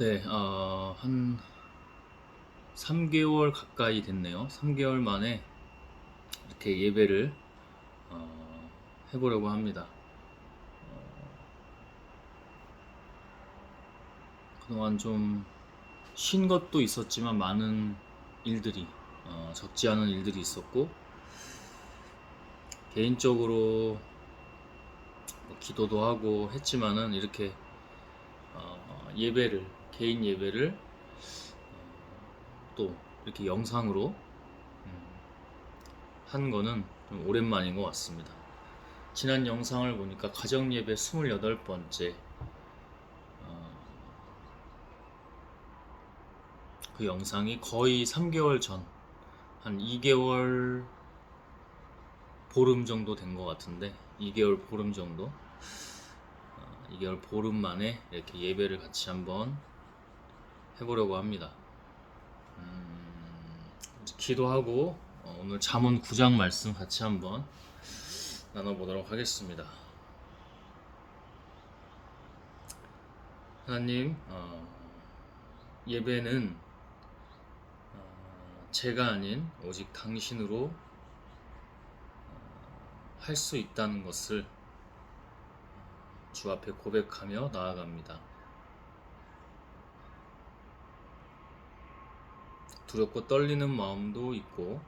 네, 한 3개월 가까이 됐네요. 3개월 만에 이렇게 예배를 해보려고 합니다. 그동안 좀 쉰 것도 있었지만 많은 일들이, 적지 않은 일들이 있었고, 개인적으로 뭐 기도도 하고 했지만은 이렇게 개인 예배를 또 이렇게 영상으로 한 거는 좀 오랜만인 것 같습니다. 지난 영상을 보니까 가정예배 28번째, 그 영상이 거의 3개월 전, 한 2개월 보름 정도 된 것 같은데, 2개월 보름 정도, 2개월 보름 만에 이렇게 예배를 같이 한번 해보려고 합니다. 기도하고 오늘 잠언 9장 말씀 같이 한번 나눠보도록 하겠습니다. 하나님, 예배는 제가 아닌 오직 당신으로 할 수 있다는 것을 주 앞에 고백하며 나아갑니다. 두렵고 떨리는 마음도 있고,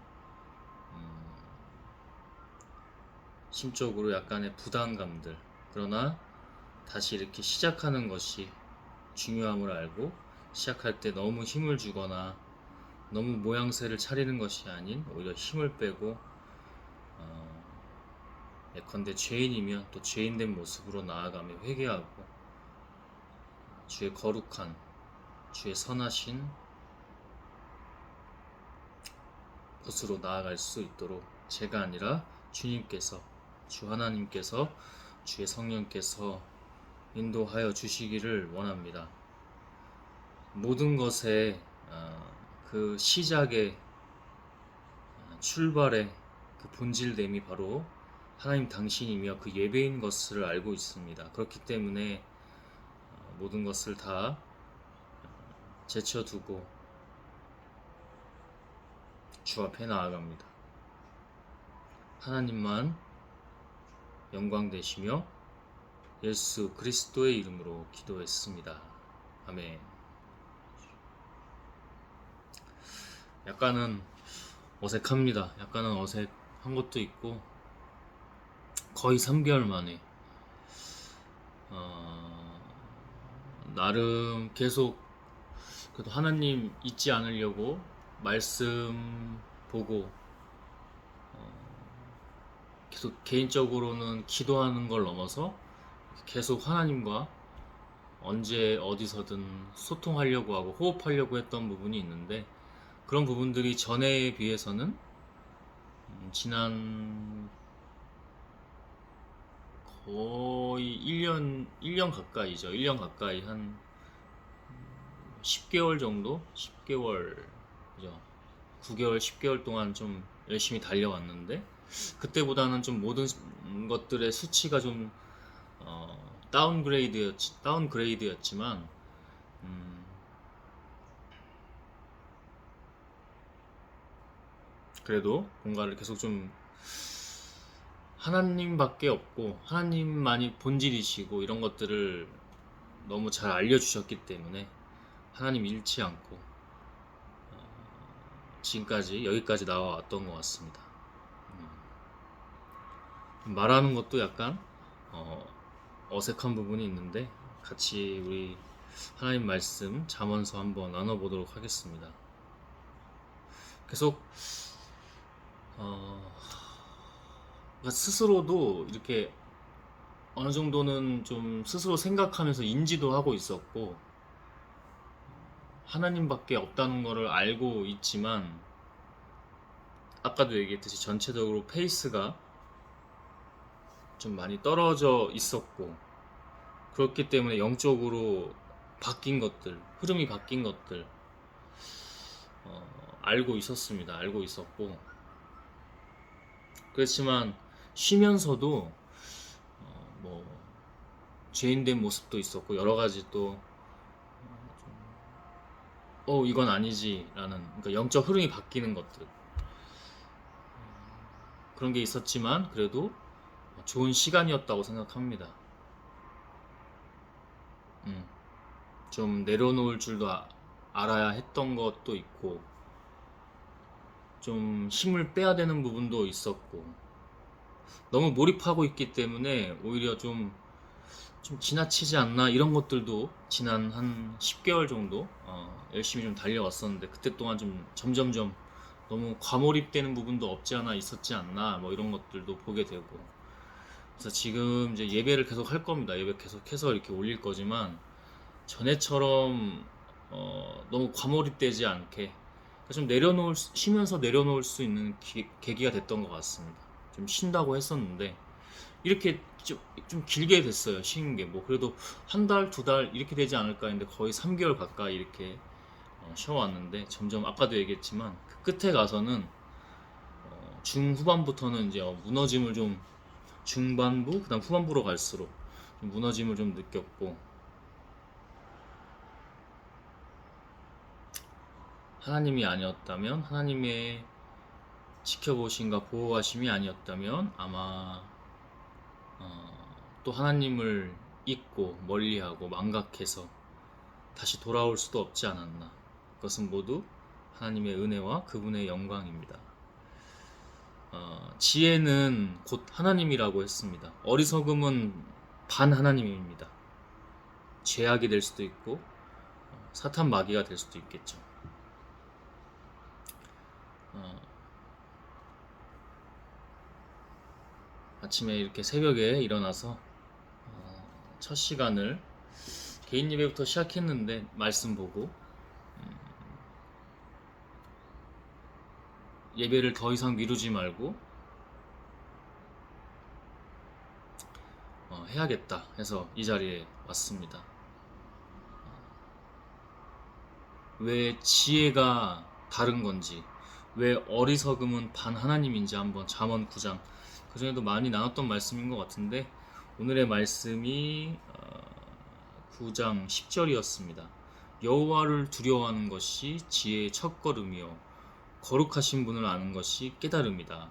심적으로 약간의 부담감들, 그러나 다시 이렇게 시작하는 것이 중요함을 알고, 시작할 때 너무 힘을 주거나 너무 모양새를 차리는 것이 아닌 오히려 힘을 빼고, 예컨대 죄인이면 또 죄인된 모습으로 나아가며 회개하고, 주의 거룩한, 주의 선하신 곳으로 나아갈 수 있도록 제가 아니라 주님께서, 주 하나님께서, 주의 성령께서 인도하여 주시기를 원합니다. 모든 것의 그 시작의 출발의 그 본질됨이 바로 하나님 당신이며 그 예배인 것을 알고 있습니다. 그렇기 때문에 모든 것을 다 제쳐두고 주 앞에 나아갑니다. 하나님만 영광 되시며 예수 그리스도의 이름으로 기도했습니다. 아멘. 약간은 어색합니다. 약간은 어색한 것도 있고, 거의 3개월 만에 나름 계속 그래도 하나님 잊지 않으려고 말씀 보고 계속 개인적으로는 기도하는 걸 넘어서 계속 하나님과 언제 어디서든 소통하려고 하고 호흡하려고 했던 부분이 있는데, 그런 부분들이 전에 비해서는 지난 거의 1년 가까이죠. 1년 가까이 한 10개월 정도? 10개월, 그죠? 9개월, 10개월 동안 좀 열심히 달려왔는데, 그때보다는 좀 모든 것들의 수치가 좀 다운그레이드였지만, 그래도 뭔가를 계속 좀 하나님밖에 없고 하나님만이 본질이시고 이런 것들을 너무 잘 알려주셨기 때문에 하나님 잃지 않고 지금까지 여기까지 나와왔던 것 같습니다. 말하는 것도 약간 어색한 부분이 있는데 같이 우리 하나님 말씀 잠언서 한번 나눠보도록 하겠습니다. 계속 스스로도 이렇게 어느 정도는 좀 스스로 생각하면서 인지도 하고 있었고, 하나님밖에 없다는 것을 알고 있지만, 아까도 얘기했듯이 전체적으로 페이스가 좀 많이 떨어져 있었고, 그렇기 때문에 영적으로 바뀐 것들, 흐름이 바뀐 것들 알고 있었습니다. 알고 있었고, 그렇지만 쉬면서도 뭐 죄인된 모습도 있었고, 여러 가지 또 이건 아니지라는, 그러니까 영적 흐름이 바뀌는 것들, 그런 게 있었지만 그래도 좋은 시간이었다고 생각합니다. 음, 좀 내려놓을 줄도 알아야 했던 것도 있고, 좀 힘을 빼야 되는 부분도 있었고, 너무 몰입하고 있기 때문에 오히려 좀 지나치지 않나, 이런 것들도 지난 한 10개월 정도 열심히 좀 달려왔었는데, 그때 동안 좀 점점점 너무 과몰입되는 부분도 없지 않아 있었지 않나, 뭐 이런 것들도 보게 되고. 그래서 지금 이제 예배를 계속 할 겁니다. 예배 계속해서 이렇게 올릴 거지만, 전에처럼 너무 과몰입되지 않게 좀 쉬면서 내려놓을 수 있는 계기가 됐던 것 같습니다. 좀 쉰다고 했었는데 이렇게 좀 길게 됐어요. 쉬는 게 뭐 그래도 한 달, 두 달 이렇게 되지 않을까 했는데 거의 3개월 가까이 이렇게 쉬어왔는데, 점점 아까도 얘기했지만 그 끝에 가서는 중후반부터는 이제 무너짐을 좀, 중반부 그다음 후반부로 갈수록 좀 무너짐을 좀 느꼈고, 하나님이 아니었다면, 하나님의 지켜보심과 보호하심이 아니었다면 아마 또 하나님을 잊고 멀리하고 망각해서 다시 돌아올 수도 없지 않았나. 그것은 모두 하나님의 은혜와 그분의 영광입니다. 지혜는 곧 하나님이라고 했습니다. 어리석음은 반 하나님입니다. 죄악이 될 수도 있고 사탄 마귀가 될 수도 있겠죠. 아침에 이렇게 새벽에 일어나서 첫 시간을 개인 예배부터 시작했는데, 말씀 보고 예배를 더 이상 미루지 말고 해야겠다 해서 이 자리에 왔습니다. 왜 지혜가 다른 건지, 왜 어리석음은 반 하나님인지 한번 잠언 9장, 그전에도 많이 나눴던 말씀인 것 같은데, 오늘의 말씀이 9장 10절이었습니다. 여호와를 두려워하는 것이 지혜의 첫걸음이요 거룩하신 분을 아는 것이 깨달음이다.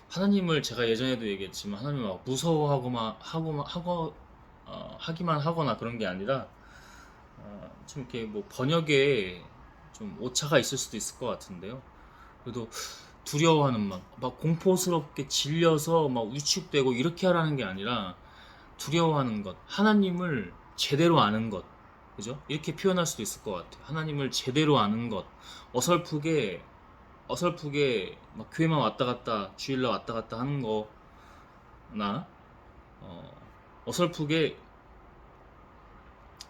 하나님을, 제가 예전에도 얘기했지만 하나님을 막 무서워하고만 하기만 하거나 그런 게 아니라, 좀 이렇게 뭐 번역에 좀 오차가 있을 수도 있을 것 같은데요. 그래도 두려워하는 막 공포스럽게 질려서 막 위축되고 이렇게 하라는 게 아니라, 두려워하는 것, 하나님을 제대로 아는 것, 그죠? 이렇게 표현할 수도 있을 것 같아요. 하나님을 제대로 아는 것, 어설프게 막 교회만 왔다 갔다, 주일날 왔다 갔다 하는 거나, 어설프게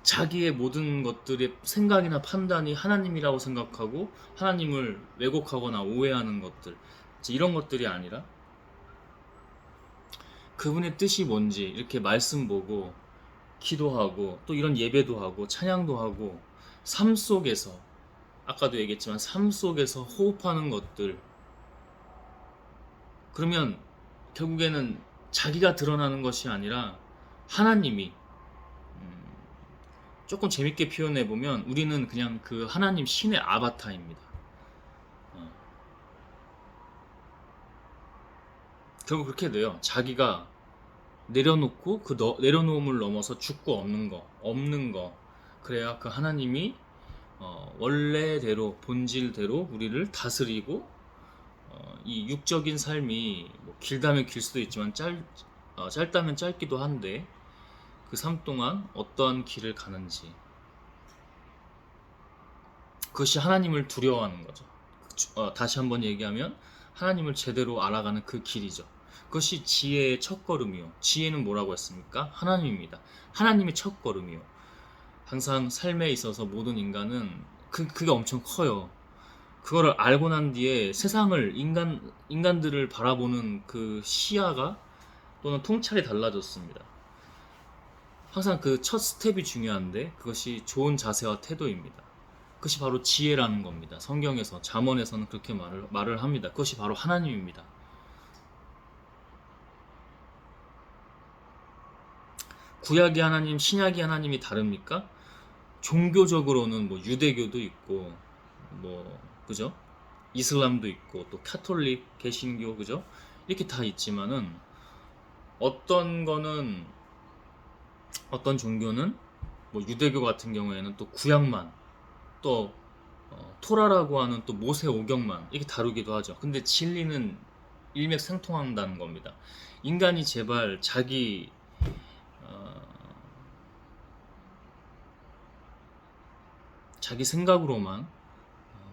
자기의 모든 것들의 생각이나 판단이 하나님이라고 생각하고 하나님을 왜곡하거나 오해하는 것들, 이런 것들이 아니라 그분의 뜻이 뭔지 이렇게 말씀 보고 기도하고, 또 이런 예배도 하고 찬양도 하고, 삶 속에서, 아까도 얘기했지만 삶 속에서 호흡하는 것들, 그러면 결국에는 자기가 드러나는 것이 아니라 하나님이, 조금 재밌게 표현해 보면 우리는 그냥 그 하나님 신의 아바타입니다. 결국 그렇게 돼요. 자기가 내려놓고 내려놓음을 넘어서 죽고 없는 거, 그래야 그 하나님이 원래대로 본질대로 우리를 다스리고, 이 육적인 삶이 뭐 길다면 길 수도 있지만 짧다면 짧기도 한데, 그 삶 동안 어떠한 길을 가는지, 그것이 하나님을 두려워하는 거죠. 다시 한번 얘기하면 하나님을 제대로 알아가는 그 길이죠. 그것이 지혜의 첫걸음이요. 지혜는 뭐라고 했습니까? 하나님입니다. 하나님의 첫걸음이요. 항상 삶에 있어서 모든 인간은 그게 엄청 커요. 그거를 알고 난 뒤에 세상을, 인간들을 바라보는 그 시야가 또는 통찰이 달라졌습니다. 항상 그 첫 스텝이 중요한데, 그것이 좋은 자세와 태도입니다. 그것이 바로 지혜라는 겁니다. 성경에서, 잠언에서는 그렇게 말을 합니다. 그것이 바로 하나님입니다. 구약의 하나님, 신약의 하나님이 다릅니까? 종교적으로는 뭐 유대교도 있고 뭐 그죠? 이슬람도 있고 또 카톨릭, 개신교 그죠? 이렇게 다 있지만은 어떤 거는 어떤 종교는 뭐 유대교 같은 경우에는 또 구약만 또 토라라고 하는 또 모세 오경만 이렇게 다루기도 하죠. 근데 진리는 일맥상통한다는 겁니다. 인간이 제발 어, 자기 생각으로만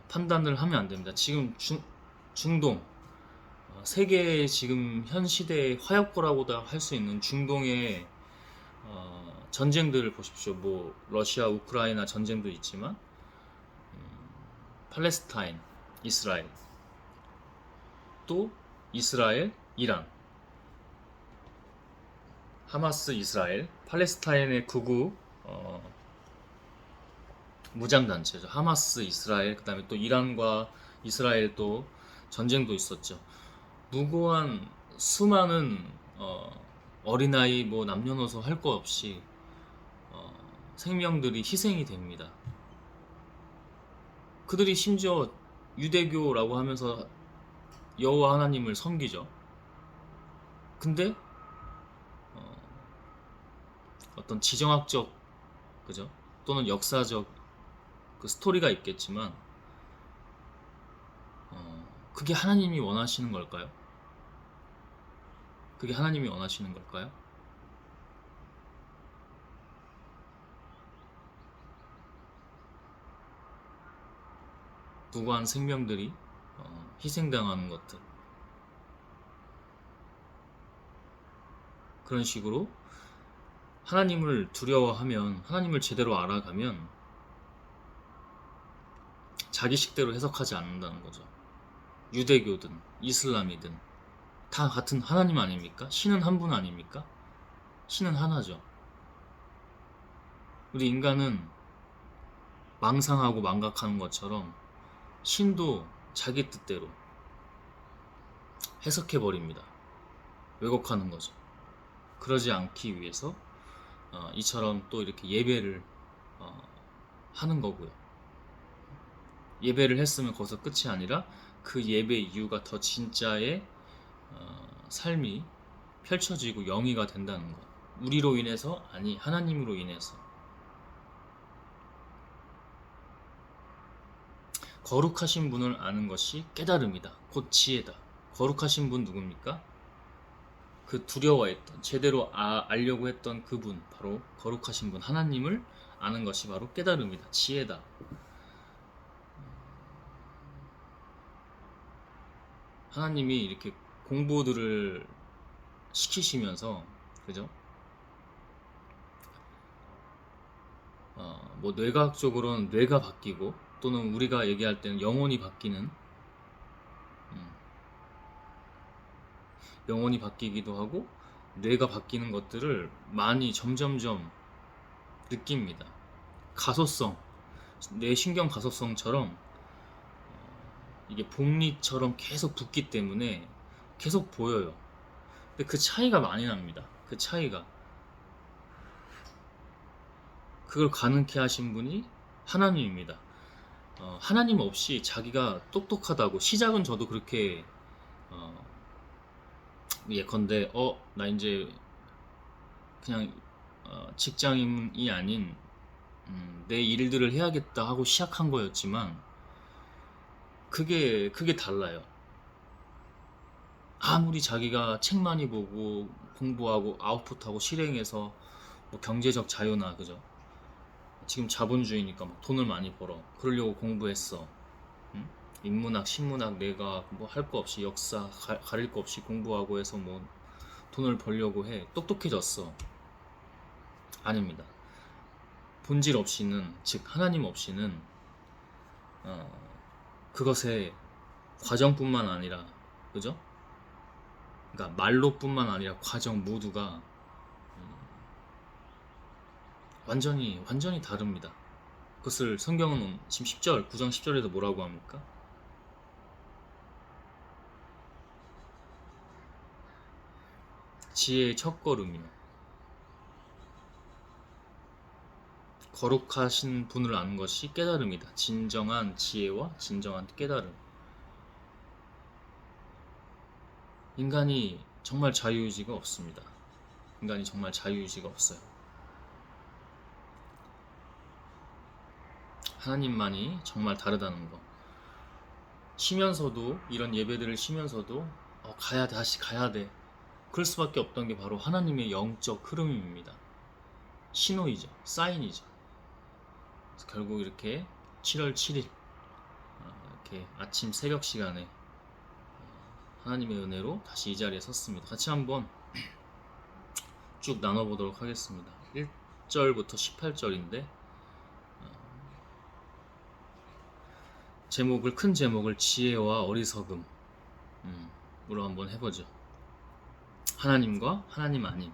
판단을 하면 안 됩니다. 지금 중동 세계 지금 현 시대의 화약고라고도 할 수 있는 중동의 전쟁들을 보십시오. 뭐 러시아 우크라이나 전쟁도 있지만 팔레스타인, 이스라엘, 또 이스라엘, 이란, 하마스, 이스라엘, 팔레스타인의 극우 무장단체죠. 하마스, 이스라엘, 그 다음에 또 이란과 이스라엘 또 전쟁도 있었죠. 무고한 수많은 어린아이 뭐 남녀노소 할 거 없이 생명들이 희생이 됩니다. 그들이 심지어 유대교라고 하면서 여호와 하나님을 섬기죠. 근데 어떤 지정학적 그죠? 또는 역사적 그 스토리가 있겠지만 그게 하나님이 원하시는 걸까요? 그게 하나님이 원하시는 걸까요? 무고한 생명들이 희생당하는 것들 그런 식으로 하나님을 두려워하면 하나님을 제대로 알아가면 자기식대로 해석하지 않는다는 거죠. 유대교든 이슬람이든 다 같은 하나님 아닙니까? 신은 한 분 아닙니까? 신은 하나죠. 우리 인간은 망상하고 망각하는 것처럼 신도 자기 뜻대로 해석해버립니다. 왜곡하는 거죠. 그러지 않기 위해서 이처럼 또 이렇게 예배를 하는 거고요. 예배를 했으면 거기서 끝이 아니라 그 예배 이유가 더 진짜의 삶이 펼쳐지고 영위가 된다는 것. 우리로 인해서 아니 하나님으로 인해서. 거룩하신 분을 아는 것이 깨달음이다. 곧 지혜다. 거룩하신 분 누굽니까? 그 두려워했던 제대로 알려고 했던 그분 바로 거룩하신 분 하나님을 아는 것이 바로 깨달음이다. 지혜다. 하나님이 이렇게 공부들을 시키시면서 그죠? 뭐 뇌과학적으로는 뇌가 바뀌고 또는 우리가 얘기할 때는 영혼이 바뀌는 영혼이 바뀌기도 하고 뇌가 바뀌는 것들을 많이 점점점 느낍니다. 가소성, 뇌 신경 가소성처럼 이게 복리처럼 계속 붙기 때문에 계속 보여요. 근데 그 차이가 많이 납니다. 그 차이가. 그걸 가능케 하신 분이 하나님입니다. 하나님 없이 자기가 똑똑하다고 시작은 저도 그렇게 예컨대 나 이제 그냥 직장인이 아닌 내 일들을 해야겠다 하고 시작한 거였지만 그게 달라요. 아무리 자기가 책 많이 보고 공부하고 아웃풋하고 실행해서 뭐 경제적 자유나 그죠? 지금 자본주의니까 막 돈을 많이 벌어. 그러려고 공부했어. 응? 인문학, 신문학 내가 뭐 할 거 없이 역사 가릴 거 없이 공부하고 해서 뭐 돈을 벌려고 해. 똑똑해졌어. 아닙니다. 본질 없이는 즉 하나님 없이는 그것의 과정뿐만 아니라 그죠? 그러니까 말로뿐만 아니라 과정 모두가 완전히 다릅니다. 그것을 성경은 지금 10절, 9장 10절에서 뭐라고 합니까? 지혜의 첫걸음이요. 거룩하신 분을 아는 것이 깨달음이다. 진정한 지혜와 진정한 깨달음. 인간이 정말 자유의지가 없습니다. 인간이 정말 자유의지가 없어요. 하나님만이 정말 다르다는 거. 쉬면서도, 이런 예배들을 쉬면서도 가야 돼, 다시 가야 돼. 그럴 수밖에 없던 게 바로 하나님의 영적 흐름입니다. 신호이죠. 사인이죠. 그래서 결국 이렇게 7월 7일 이렇게 아침 새벽 시간에 하나님의 은혜로 다시 이 자리에 섰습니다. 같이 한번 쭉 나눠보도록 하겠습니다. 1절부터 18절인데 큰 제목을 지혜와 어리석음으로 한번 해보죠. 하나님과 하나님 아님.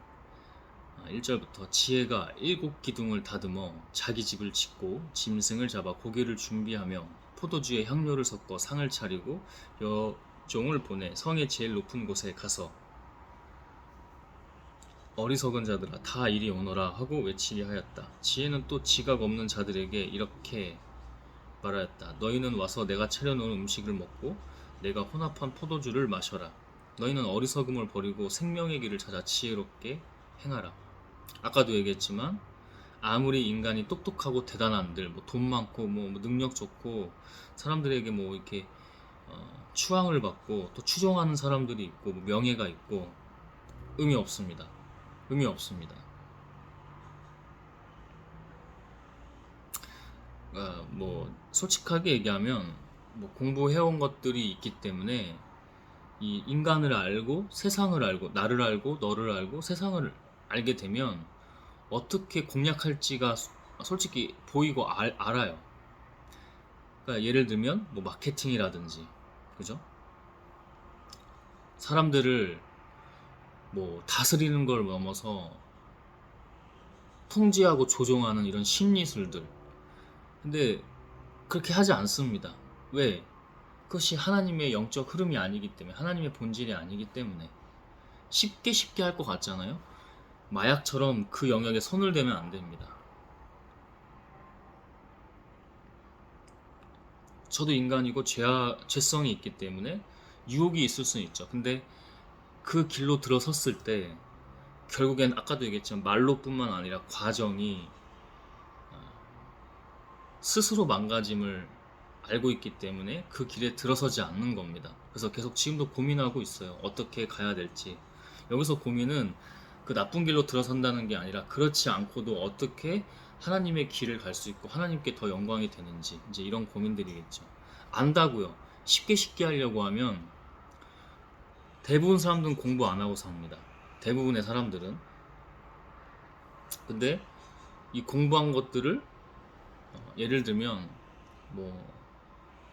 1절부터 지혜가 7기둥을 다듬어 자기 집을 짓고 짐승을 잡아 고기를 준비하며 포도주에 향료를 섞어 상을 차리고 여종을 보내 성의 제일 높은 곳에 가서 어리석은 자들아 다 이리 오너라 하고 외치게 하였다. 지혜는 또 지각 없는 자들에게 이렇게 말하였다. 너희는 와서 내가 차려놓은 음식을 먹고 내가 혼합한 포도주를 마셔라. 너희는 어리석음을 버리고 생명의 길을 찾아 지혜롭게 행하라. 아까도 얘기했지만 아무리 인간이 똑똑하고 대단한들, 돈 많고 능력 좋고 사람들에게 이렇게 추앙을 받고 또 추종하는 사람들이 있고 명예가 있고 의미 없습니다. 의미 없습니다. 솔직하게 얘기하면 공부해온 것들이 있기 때문에 이 인간을 알고 세상을 알고 나를 알고 너를 알고 세상을 알게 되면 어떻게 공략할지가 솔직히 보이고 알아요. 그러니까 예를 들면 마케팅이라든지, 그죠? 사람들을 다스리는 걸 넘어서 통제하고 조종하는 이런 심리술들. 근데 그렇게 하지 않습니다. 왜? 그것이 하나님의 영적 흐름이 아니기 때문에, 하나님의 본질이 아니기 때문에. 쉽게 할 것 같잖아요. 마약처럼 그 영역에 손을 대면 안 됩니다. 저도 인간이고 죄성이 있기 때문에 유혹이 있을 수는 있죠. 근데 그 길로 들어섰을 때 결국엔 아까도 얘기했지만 말로뿐만 아니라 과정이 스스로 망가짐을 알고 있기 때문에 그 길에 들어서지 않는 겁니다. 그래서 계속 지금도 고민하고 있어요. 어떻게 가야 될지. 여기서 고민은 그 나쁜 길로 들어선다는 게 아니라 그렇지 않고도 어떻게 하나님의 길을 갈 수 있고 하나님께 더 영광이 되는지, 이제 이런 고민들이겠죠. 안다고요. 쉽게 하려고 하면 대부분 사람들은 공부 안 하고 삽니다. 대부분의 사람들은. 근데 이 공부한 것들을 예를 들면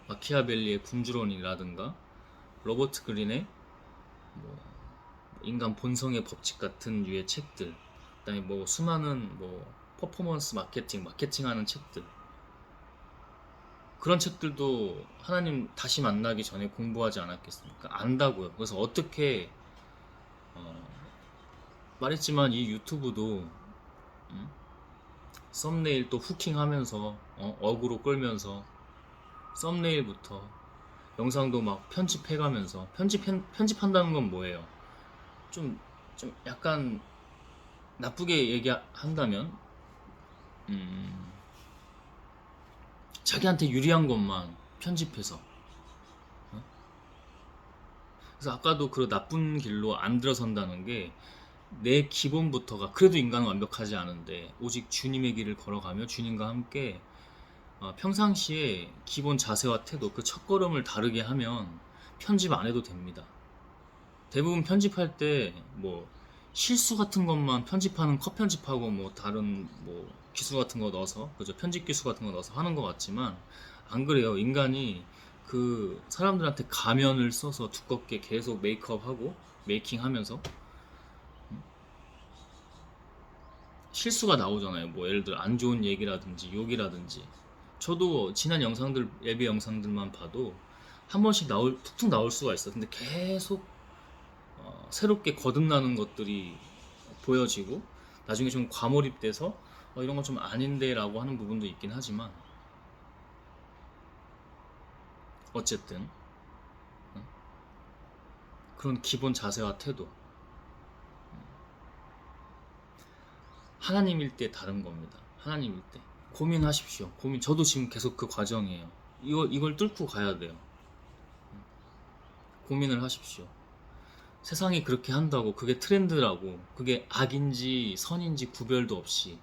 마키아벨리의 군주론이라든가 로버트 그린의 인간 본성의 법칙 같은 류의 책들, 그다음에 수많은 퍼포먼스 마케팅하는 책들, 그런 책들도 하나님 다시 만나기 전에 공부하지 않았겠습니까? 안다고요. 그래서 어떻게 말했지만 이 유튜브도 썸네일 또 후킹하면서 어그로 끌면서 썸네일부터 영상도 편집해가면서 편집한다는 건 뭐예요? 좀 약간 나쁘게 얘기한다면 자기한테 유리한 것만 편집해서. 그래서 아까도 그 나쁜 길로 안 들어선다는 게 내 기본부터가, 그래도 인간은 완벽하지 않은데 오직 주님의 길을 걸어가며 주님과 함께 평상시에 기본 자세와 태도, 그 첫걸음을 다르게 하면 편집 안 해도 됩니다. 대부분 편집할 때 실수 같은 것만 편집하는, 컷 편집하고 다른 기술 같은 거 넣어서, 그죠? 편집 기술 같은 거 넣어서 하는 것 같지만 안 그래요. 인간이 그 사람들한테 가면을 써서 두껍게 계속 메이크업하고 메이킹하면서 실수가 나오잖아요. 예를 들어 안 좋은 얘기라든지 욕이라든지. 저도 지난 영상들, 예배 영상들만 봐도 한 번씩 툭툭 나올 수가 있어. 근데 계속 새롭게 거듭나는 것들이 보여지고 나중에 좀 과몰입돼서 이런 건 좀 아닌데 라고 하는 부분도 있긴 하지만 어쨌든 그런 기본 자세와 태도, 하나님일 때 다른 겁니다. 하나님일 때 고민하십시오. 저도 지금 계속 그 과정이에요. 이걸 뚫고 가야 돼요. 고민을 하십시오. 세상이 그렇게 한다고, 그게 트렌드라고, 그게 악인지 선인지 구별도 없이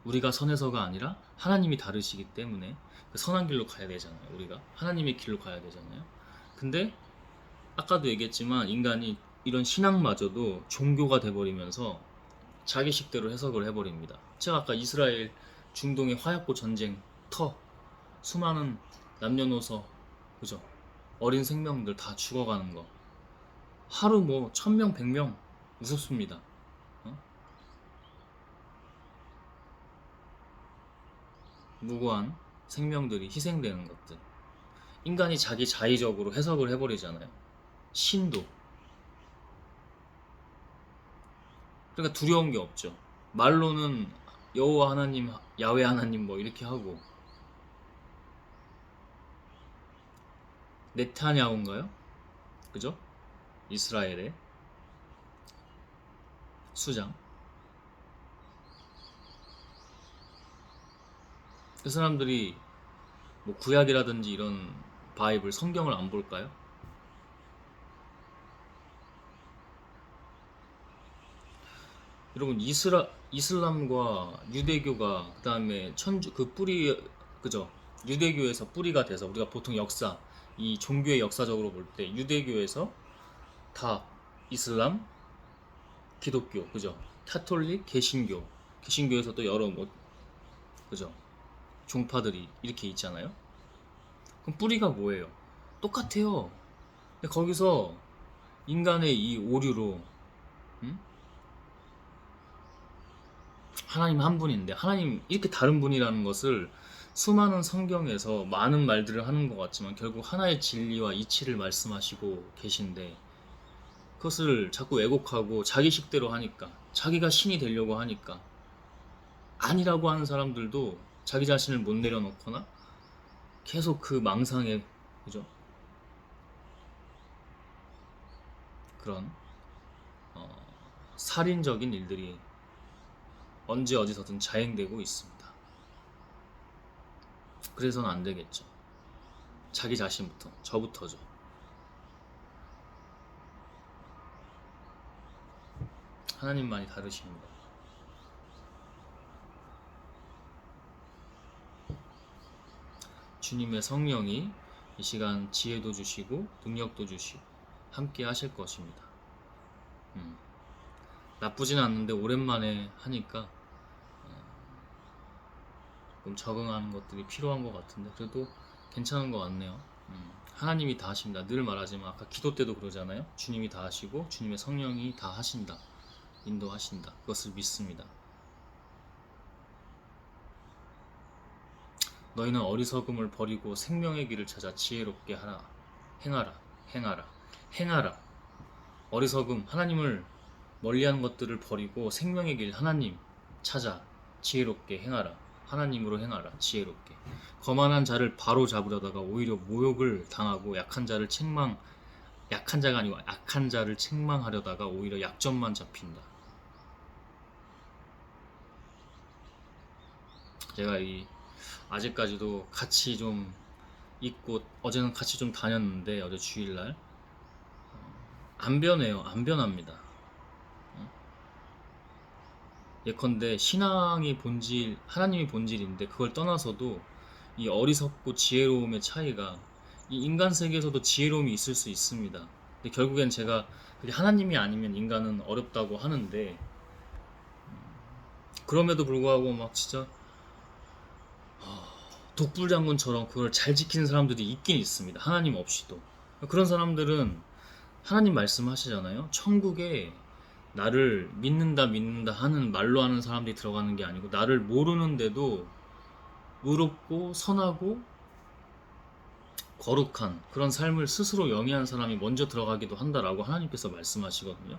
우리가 선해서가 아니라 하나님이 다르시기 때문에 그 선한 길로 가야 되잖아요. 우리가 하나님의 길로 가야 되잖아요. 근데 아까도 얘기했지만 인간이 이런 신앙마저도 종교가 돼버리면서 자기식대로 해석을 해버립니다. 제가 아까 이스라엘 중동의 화약고 전쟁 수많은 남녀노소, 그죠? 어린 생명들 다 죽어가는 거, 하루 뭐 1000명 100명 무섭습니다. 무고한 생명들이 희생되는 것들, 인간이 자기 자의적으로 해석을 해버리잖아요. 신도. 그러니까 두려운 게 없죠. 말로는 여호와 하나님, 야훼 하나님 뭐 이렇게 하고, 네타냐후인가요? 그죠? 이스라엘의 수장. 그 사람들이 뭐 구약이라든지 이런 바이블 성경을 안 볼까요? 여러분, 이슬람과 유대교가 그다음에 천주 그 뿌리, 그죠? 유대교에서 뿌리가 돼서 우리가 보통 역사, 이 종교의 역사적으로 볼 때 유대교에서 다 이슬람, 기독교, 그죠? 카톨릭, 개신교에서 또 여러 뭐, 그죠? 종파들이 이렇게 있잖아요. 그럼 뿌리가 뭐예요? 똑같아요. 근데 거기서 인간의 이 오류로, 음? 하나님 한 분인데 하나님 이렇게 다른 분이라는 것을 수많은 성경에서 많은 말들을 하는 것 같지만 결국 하나의 진리와 이치를 말씀하시고 계신데, 그것을 자꾸 왜곡하고 자기식대로 하니까, 자기가 신이 되려고 하니까, 아니라고 하는 사람들도 자기 자신을 못 내려놓거나 계속 그 망상에, 그죠? 그런 살인적인 일들이 언제 어디서든 자행되고 있습니다. 그래서는 안 되겠죠. 자기 자신부터, 저부터죠. 하나님만이 다르십니다. 주님의 성령이 이 시간 지혜도 주시고 능력도 주시고 함께 하실 것입니다. 나쁘진 않는데 오랜만에 하니까 좀 적응하는 것들이 필요한 것 같은데 그래도 괜찮은 것 같네요. 하나님이 다 하십니다. 늘 말하지만 아까 기도 때도 그러잖아요. 주님이 다 하시고 주님의 성령이 다 하신다. 인도하신다. 그것을 믿습니다. 너희는 어리석음을 버리고 생명의 길을 찾아 지혜롭게 하라. 행하라. 어리석음, 하나님을 멀리하는 것들을 버리고 생명의 길, 하나님 찾아 지혜롭게 행하라. 하나님으로 행하라. 지혜롭게. 거만한 자를 바로 잡으려다가 오히려 모욕을 당하고 약한 자가 아니고 약한 자를 책망하려다가 오히려 약점만 잡힌다. 제가 아직까지도 같이 좀 있고 어제는 같이 좀 다녔는데, 어제 주일날 안 변해요. 안 변합니다. 예컨대 신앙이 본질, 하나님이 본질인데 그걸 떠나서도 이 어리석고 지혜로움의 차이가, 이 인간 세계에서도 지혜로움이 있을 수 있습니다. 근데 결국엔 제가 그게 하나님이 아니면 인간은 어렵다고 하는데, 그럼에도 불구하고 막 진짜 독불장군처럼 그걸 잘 지키는 사람들이 있긴 있습니다. 하나님 없이도. 그런 사람들은 하나님 말씀하시잖아요. 천국에 나를 믿는다 하는 말로 하는 사람들이 들어가는 게 아니고, 나를 모르는데도 의롭고 선하고 거룩한 그런 삶을 스스로 영위한 사람이 먼저 들어가기도 한다라고 하나님께서 말씀하시거든요.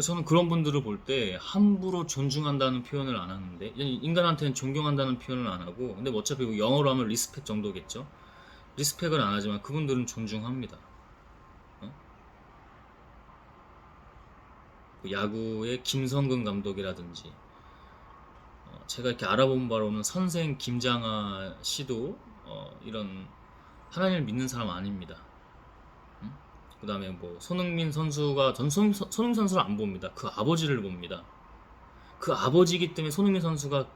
저는 그런 분들을 볼 때 함부로 존중한다는 표현을 안 하는데, 인간한테는 존경한다는 표현을 안 하고, 근데 뭐 어차피 영어로 하면 리스펙 정도겠죠. 리스펙을 안 하지만 그분들은 존중합니다. 어? 그 야구의 김성근 감독이라든지, 제가 이렇게 알아본 바로는 선생 김장하 씨도 이런 하나님을 믿는 사람 아닙니다. 그 다음에 뭐 손흥민 선수가, 전 손흥민 선수를 안 봅니다. 그 아버지를 봅니다. 그 아버지이기 때문에 손흥민 선수가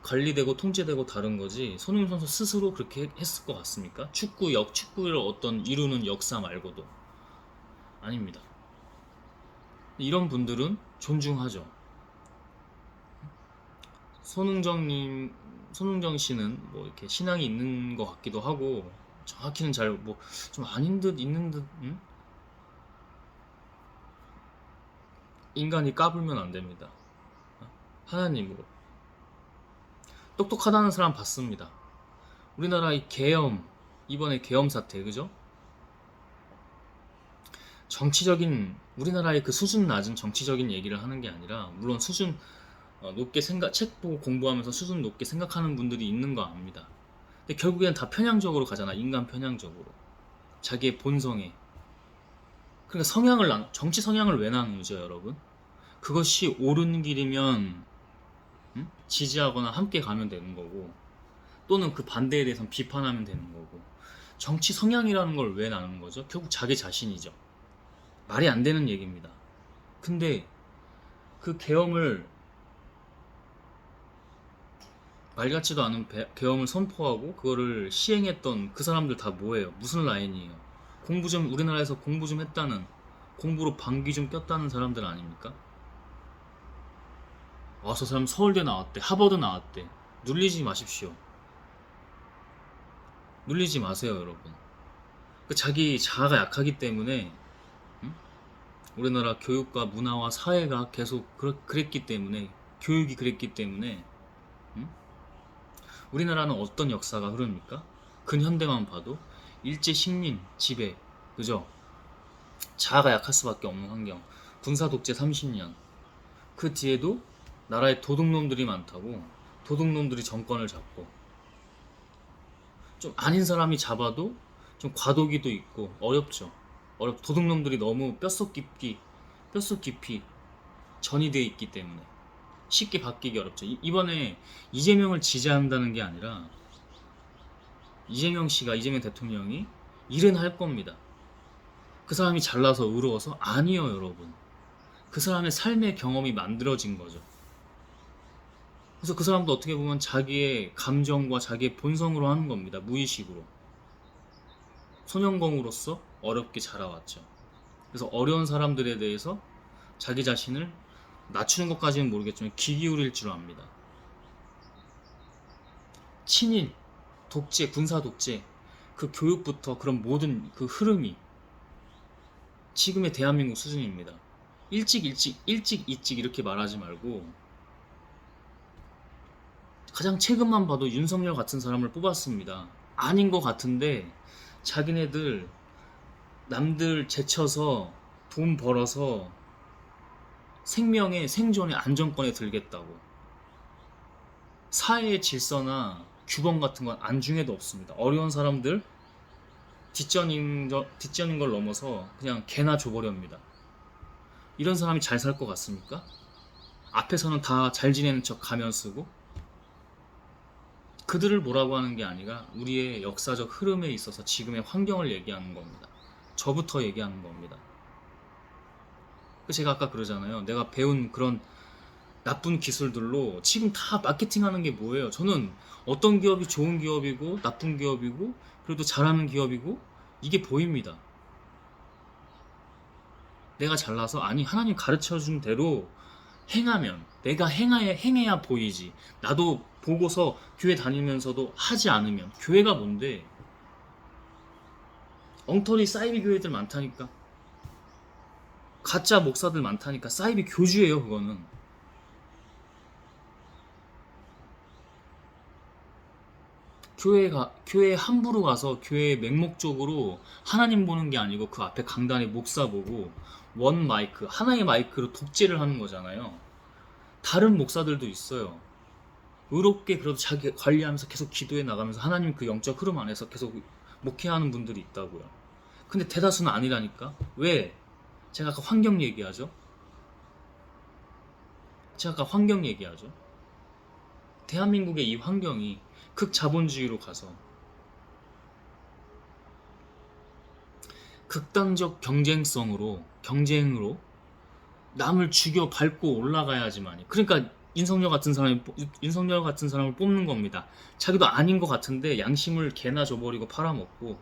관리되고 통제되고 다른 거지, 손흥민 선수 스스로 그렇게 했을 것 같습니까? 축구를 어떤 이루는 역사 말고도 아닙니다. 이런 분들은 존중하죠. 손흥정 씨는 뭐 이렇게 신앙이 있는 것 같기도 하고, 정확히는 잘 뭐 좀 아닌 듯 있는 듯. 인간이 까불면 안 됩니다. 하나님으로. 똑똑하다는 사람 봤습니다. 우리나라 이 계엄, 이번에 계엄 사태, 그죠? 정치적인, 우리나라의 그 수준 낮은 정치적인 얘기를 하는 게 아니라, 물론 수준 높게 책 보고 공부하면서 수준 높게 생각하는 분들이 있는 거 압니다. 근데 결국엔 다 편향적으로 가잖아. 인간 편향적으로. 자기의 본성에. 그러니까 정치 성향을 왜 나누죠, 여러분? 그것이 옳은 길이면 지지하거나 함께 가면 되는 거고, 또는 그 반대에 대해서는 비판하면 되는 거고, 정치 성향이라는 걸 왜 나누는 거죠? 결국 자기 자신이죠. 말이 안 되는 얘기입니다. 근데 그 계엄을, 말 같지도 않은 계엄을 선포하고 그거를 시행했던 그 사람들 다 뭐예요? 무슨 라인이에요? 우리나라에서 공부 좀 했다는, 공부로 방귀 좀 꼈다는 사람들 아닙니까? 저 사람 서울대 나왔대, 하버드 나왔대. 눌리지 마십시오. 눌리지 마세요, 여러분. 자기 자아가 약하기 때문에, 우리나라 교육과 문화와 사회가 계속 그랬기 때문에, 교육이 그랬기 때문에, 우리나라는 어떤 역사가 흐릅니까? 근현대만 봐도 일제 식민 지배, 그죠? 자아가 약할 수밖에 없는 환경. 군사 독재 30년. 그 뒤에도 나라에 도둑놈들이 많다고, 도둑놈들이 정권을 잡고, 좀 아닌 사람이 잡아도 좀 과도기도 있고 어렵죠. 도둑놈들이 너무 뼛속 깊이 전이 돼 있기 때문에 쉽게 바뀌기 어렵죠. 이번에 이재명을 지지한다는 게 아니라, 이재명 대통령이 일은 할 겁니다. 그 사람이 잘나서 의로워서? 아니요, 여러분. 그 사람의 삶의 경험이 만들어진 거죠. 그래서 그 사람도 어떻게 보면 자기의 감정과 자기의 본성으로 하는 겁니다. 무의식으로. 소년공으로서 어렵게 자라왔죠. 그래서 어려운 사람들에 대해서 자기 자신을 낮추는 것까지는 모르겠지만 귀 기울일 줄 압니다. 친일, 독재, 군사 독재, 그 교육부터 그런 모든 그 흐름이 지금의 대한민국 수준입니다. 일찍 이렇게 말하지 말고, 가장 최근만 봐도 윤석열 같은 사람을 뽑았습니다. 아닌 것 같은데 자기네들 남들 제쳐서 돈 벌어서 생명의 생존의 안정권에 들겠다고. 사회의 질서나 규범 같은 건 안중에도 없습니다. 어려운 사람들 뒷전인 걸 넘어서 그냥 개나 줘버렵니다. 이런 사람이 잘 살 것 같습니까? 앞에서는 다 잘 지내는 척 가면 쓰고. 그들을 뭐라고 하는 게 아니라 우리의 역사적 흐름에 있어서 지금의 환경을 얘기하는 겁니다. 저부터 얘기하는 겁니다. 제가 아까 그러잖아요. 내가 배운 그런 나쁜 기술들로 지금 다 마케팅하는 게 뭐예요? 저는 어떤 기업이 좋은 기업이고 나쁜 기업이고 그래도 잘하는 기업이고 이게 보입니다. 내가 잘나서, 아니, 하나님 가르쳐준 대로 행하면, 내가 행해야 보이지. 나도 보고서 교회 다니면서도 하지 않으면, 교회가 뭔데? 엉터리 사이비 교회들 많다니까. 가짜 목사들 많다니까. 사이비 교주예요, 그거는. 교회 함부로 가서 교회 맹목적으로 하나님 보는 게 아니고 그 앞에 강단에 목사 보고 원 마이크, 하나의 마이크로 독재를 하는 거잖아요. 다른 목사들도 있어요. 의롭게 그래도 자기 관리하면서 계속 기도해 나가면서 하나님 그 영적 흐름 안에서 계속 목회하는 분들이 있다고요. 근데 대다수는 아니라니까. 왜? 제가 아까 환경 얘기하죠. 대한민국의 이 환경이 극자본주의로 가서 극단적 경쟁으로 남을 죽여 밟고 올라가야지만이. 그러니까 윤석열 같은 사람을 뽑는 겁니다. 자기도 아닌 것 같은데 양심을 개나 줘버리고 팔아먹고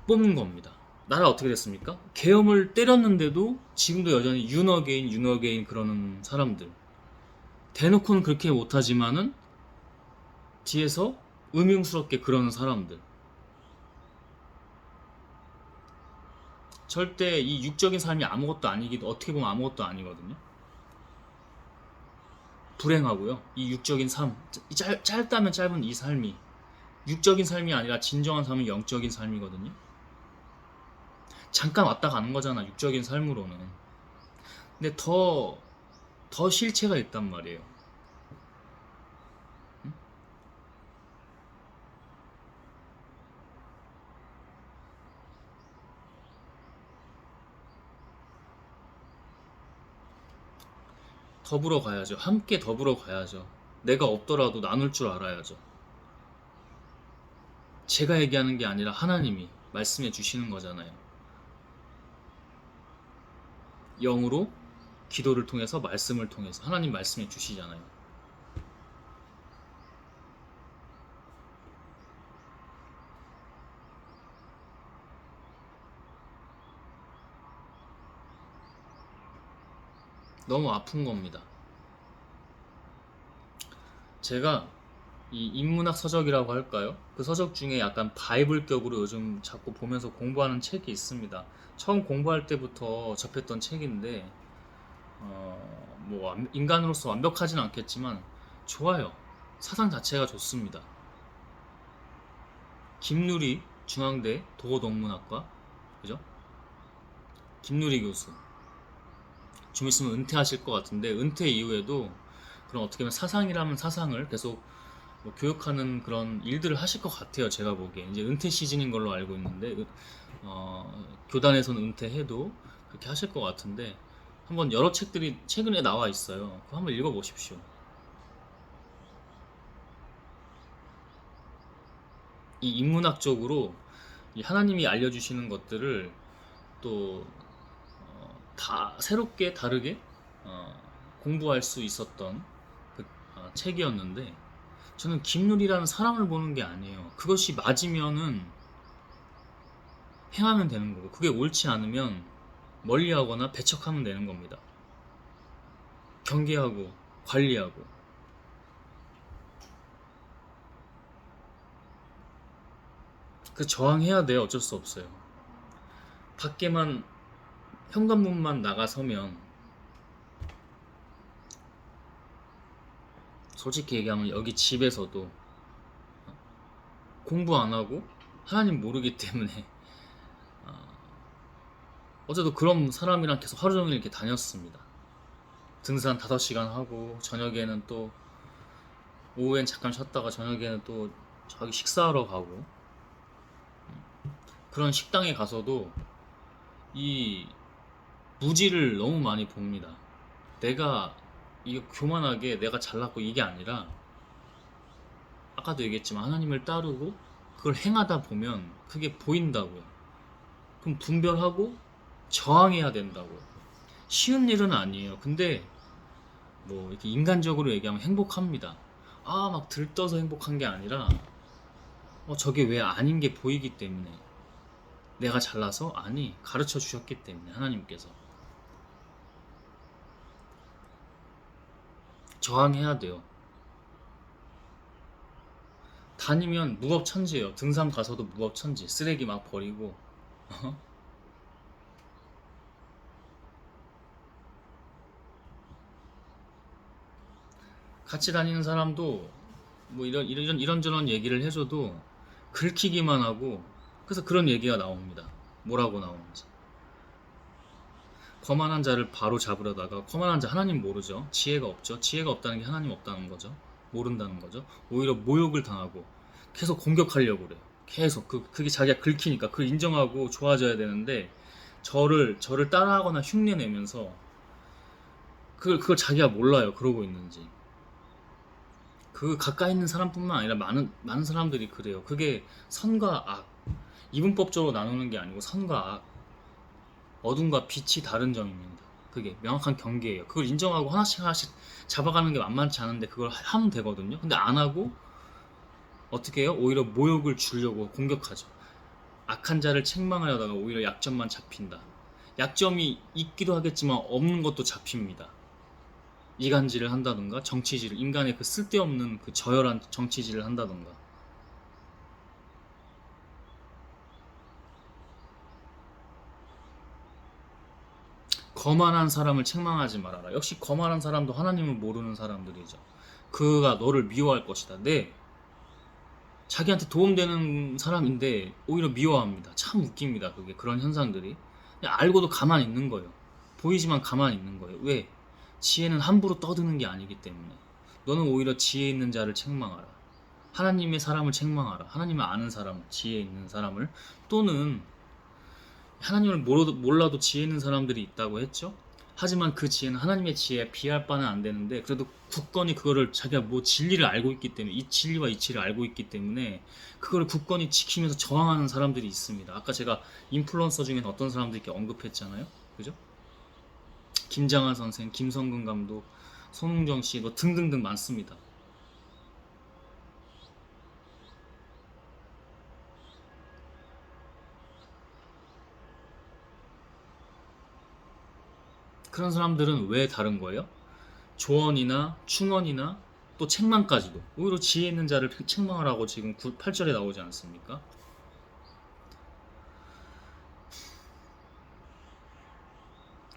뽑는 겁니다. 나라 어떻게 됐습니까? 계엄을 때렸는데도 지금도 여전히 윤어게인 그러는 사람들. 대놓고는 그렇게 못하지만은 뒤에서 음흉스럽게 그러는 사람들. 절대 이 육적인 삶이 아무것도 아니기도, 어떻게 보면 아무것도 아니거든요. 불행하고요. 이 육적인 삶, 짧다면 짧은 이 삶이 육적인 삶이 아니라 진정한 삶은 영적인 삶이거든요. 잠깐 왔다 가는 거잖아, 육적인 삶으로는. 근데 더 실체가 있단 말이에요. 더불어 가야죠. 함께 더불어 가야죠. 내가 없더라도 나눌 줄 알아야죠. 제가 얘기하는 게 아니라 하나님이 말씀해 주시는 거잖아요. 영으로 기도를 통해서 말씀을 통해서 하나님 말씀해 주시잖아요. 너무 아픈 겁니다. 제가 이 인문학 서적이라고 할까요? 그 서적 중에 약간 바이블격으로 요즘 자꾸 보면서 공부하는 책이 있습니다. 처음 공부할 때부터 접했던 책인데 뭐 인간으로서 완벽하진 않겠지만 좋아요. 사상 자체가 좋습니다. 김누리 중앙대 도어동문학과, 그죠? 김누리 교수. 좀 있으면 은퇴하실 것 같은데 은퇴 이후에도 그런 어떻게 보면 사상이라면 사상을 계속 뭐 교육하는 그런 일들을 하실 것 같아요. 제가 보기에 이제 은퇴 시즌인 걸로 알고 있는데 교단에서는 은퇴해도 그렇게 하실 것 같은데 한번 여러 책들이 최근에 나와 있어요. 그거 한번 읽어보십시오. 이 인문학적으로 이 하나님이 알려주시는 것들을 또 다 새롭게 다르게 공부할 수 있었던 그 책이었는데 저는 김누리라는 사람을 보는 게 아니에요. 그것이 맞으면은 행하면 되는 거고 그게 옳지 않으면 멀리하거나 배척하면 되는 겁니다. 경계하고 관리하고 그 저항해야 돼요. 어쩔 수 없어요. 밖에만 현관문만 나가서면 솔직히 얘기하면 여기 집에서도 공부 안 하고 하나님 모르기 때문에 어제도 그런 사람이랑 계속 하루 종일 이렇게 다녔습니다. 등산 5시간 하고 저녁에는 또 오후엔 잠깐 쉬었다가 저녁에는 또 저기 식사하러 가고 그런 식당에 가서도 이 무지를 너무 많이 봅니다. 내가 이게 교만하게 내가 잘났고 이게 아니라 아까도 얘기했지만 하나님을 따르고 그걸 행하다 보면 그게 보인다고요. 그럼 분별하고 저항해야 된다고요. 쉬운 일은 아니에요. 근데 뭐 이렇게 인간적으로 얘기하면 행복합니다. 막 들떠서 행복한 게 아니라 저게 왜 아닌 게 보이기 때문에 내가 잘나서 아니 가르쳐 주셨기 때문에 하나님께서 저항해야 돼요. 다니면 무법천지예요. 등산 가서도 무법천지. 쓰레기 막 버리고 같이 다니는 사람도 뭐 이런저런 얘기를 해줘도 긁히기만 하고, 그래서 그런 얘기가 나옵니다. 뭐라고 나오는지. 거만한 자를 바로 잡으려다가, 거만한 자 하나님 모르죠. 지혜가 없죠. 지혜가 없다는 게 하나님 없다는 거죠. 모른다는 거죠. 오히려 모욕을 당하고 계속 공격하려고 그래요. 계속 그게 자기가 긁히니까 그걸 인정하고 좋아져야 되는데, 저를 따라하거나 흉내내면서 그걸 자기가 몰라요. 그러고 있는지. 그 가까이 있는 사람뿐만 아니라 많은 사람들이 그래요. 그게 선과 악, 이분법적으로 나누는 게 아니고 선과 악, 어둠과 빛이 다른 점입니다. 그게 명확한 경계예요. 그걸 인정하고 하나씩 잡아가는 게 만만치 않은데 그걸 하면 되거든요. 근데 안 하고 어떻게 해요? 오히려 모욕을 주려고 공격하죠. 악한 자를 책망하려다가 오히려 약점만 잡힌다. 약점이 있기도 하겠지만 없는 것도 잡힙니다. 이간질을 한다든가 정치질을, 인간의 그 쓸데없는 그 저열한 정치질을 한다든가. 거만한 사람을 책망하지 말아라. 역시 거만한 사람도 하나님을 모르는 사람들이죠. 그가 너를 미워할 것이다. 네, 자기한테 도움되는 사람인데 오히려 미워합니다. 참 웃깁니다. 그게, 그런 현상들이. 그냥 알고도 가만히 있는 거예요. 보이지만 가만히 있는 거예요. 왜? 지혜는 함부로 떠드는 게 아니기 때문에. 너는 오히려 지혜 있는 자를 책망하라. 하나님의 사람을 책망하라. 하나님을 아는 사람, 지혜 있는 사람을. 또는 하나님을 몰라도 지혜 있는 사람들이 있다고 했죠. 하지만 그 지혜는 하나님의 지혜에 비할 바는 안 되는데, 그래도 굳건히 그거를 자기가 뭐 진리를 알고 있기 때문에, 이 진리와 이치를 알고 있기 때문에 그거를 굳건히 지키면서 저항하는 사람들이 있습니다. 아까 제가 인플루언서 중에 어떤 사람들 이렇게 언급했잖아요. 그죠? 김장한 선생, 김성근 감독, 손흥정 씨, 뭐 등등등 많습니다. 그런 사람들은 왜 다른 거예요? 조언이나 충언이나 또 책망까지도, 오히려 지혜 있는 자를 책망하라고 지금 8절에 나오지 않습니까?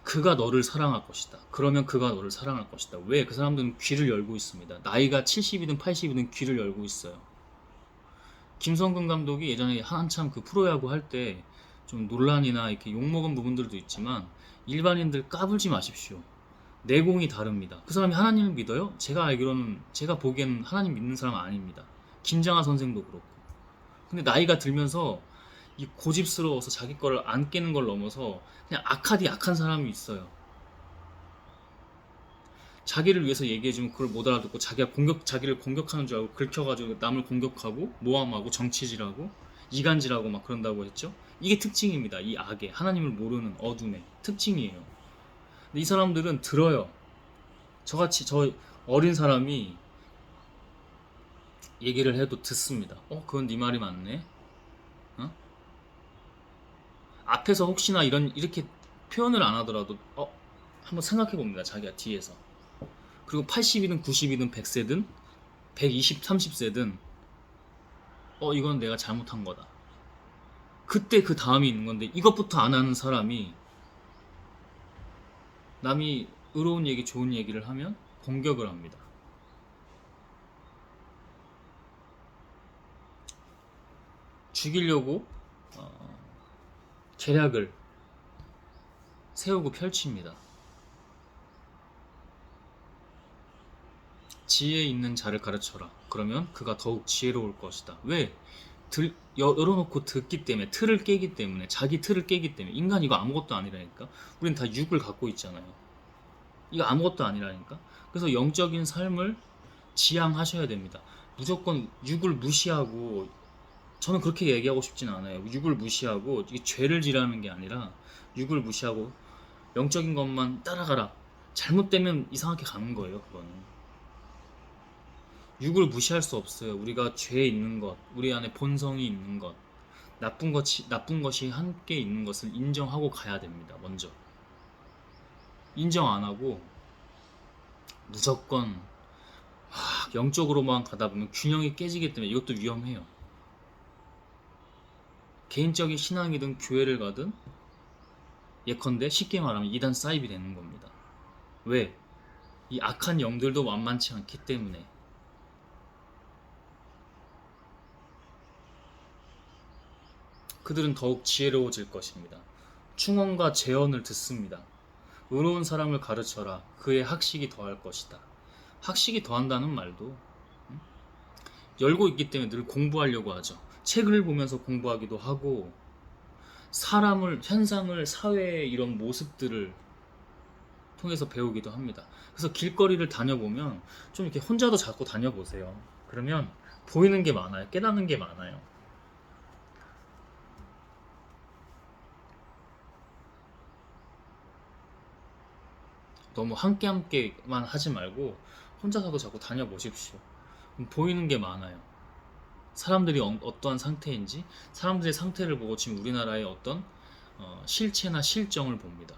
그가 너를 사랑할 것이다. 그러면 그가 너를 사랑할 것이다. 왜? 그 사람들은 귀를 열고 있습니다. 나이가 70이든 80이든 귀를 열고 있어요. 김성근 감독이 예전에 한참 그 프로야구 할 때 좀 논란이나 이렇게 욕먹은 부분들도 있지만, 일반인들 까불지 마십시오. 내공이 다릅니다. 그 사람이 하나님을 믿어요? 제가 알기로는, 제가 보기에는 하나님 믿는 사람 아닙니다. 김장하 선생도 그렇고. 근데 나이가 들면서 이 고집스러워서 자기 거를 안 깨는 걸 넘어서 그냥 악한 사람이 있어요. 자기를 위해서 얘기해주면 그걸 못 알아듣고 자기를 공격하는 줄 알고 긁혀가지고 남을 공격하고 모함하고 정치질하고 이간질하고 막 그런다고 했죠. 이게 특징입니다. 이 악의, 하나님을 모르는 어둠의 특징이에요. 근데 이 사람들은 들어요. 저같이 저 어린 사람이 얘기를 해도 듣습니다. 그건 네 말이 맞네. 어? 앞에서 혹시나 이렇게 표현을 안 하더라도 한번 생각해 봅니다. 자기가 뒤에서. 그리고 80이든 90이든 100세든 120, 30세든 이건 내가 잘못한 거다. 그때 그 다음이 있는 건데, 이것부터 안 하는 사람이 남이 의로운 얘기, 좋은 얘기를 하면 공격을 합니다. 죽이려고 계략을 세우고 펼칩니다. 지혜 있는 자를 가르쳐라. 그러면 그가 더욱 지혜로울 것이다. 왜? 열어놓고 듣기 때문에, 틀을 깨기 때문에, 자기 틀을 깨기 때문에. 인간 이거 아무것도 아니라니까. 우린 다 육을 갖고 있잖아요. 이거 아무것도 아니라니까. 그래서 영적인 삶을 지향하셔야 됩니다. 무조건 육을 무시하고, 저는 그렇게 얘기하고 싶진 않아요. 육을 무시하고 이게 죄를 지라는 게 아니라, 육을 무시하고 영적인 것만 따라가라. 잘못되면 이상하게 가는 거예요. 그거는 육을 무시할 수 없어요. 우리가 죄에 있는 것, 우리 안에 본성이 있는 것, 나쁜 것이 함께 있는 것을 인정하고 가야 됩니다. 먼저 인정 안 하고 무조건 영적으로만 가다 보면 균형이 깨지기 때문에 이것도 위험해요. 개인적인 신앙이든 교회를 가든 예컨대 쉽게 말하면 이단 사입이 되는 겁니다. 왜? 이 악한 영들도 만만치 않기 때문에. 그들은 더욱 지혜로워질 것입니다. 충언과 재언을 듣습니다. 의로운 사람을 가르쳐라. 그의 학식이 더할 것이다. 학식이 더한다는 말도 열고 있기 때문에 늘 공부하려고 하죠. 책을 보면서 공부하기도 하고 사람을, 현상을, 사회의 이런 모습들을 통해서 배우기도 합니다. 그래서 길거리를 다녀보면 좀 이렇게 혼자도 자꾸 다녀보세요. 그러면 보이는 게 많아요. 깨닫는 게 많아요. 너무 함께만 하지 말고 혼자서도 자꾸 다녀보십시오. 보이는 게 많아요. 사람들이 어떠한 상태인지, 사람들의 상태를 보고 지금 우리나라의 어떤 실체나 실정을 봅니다.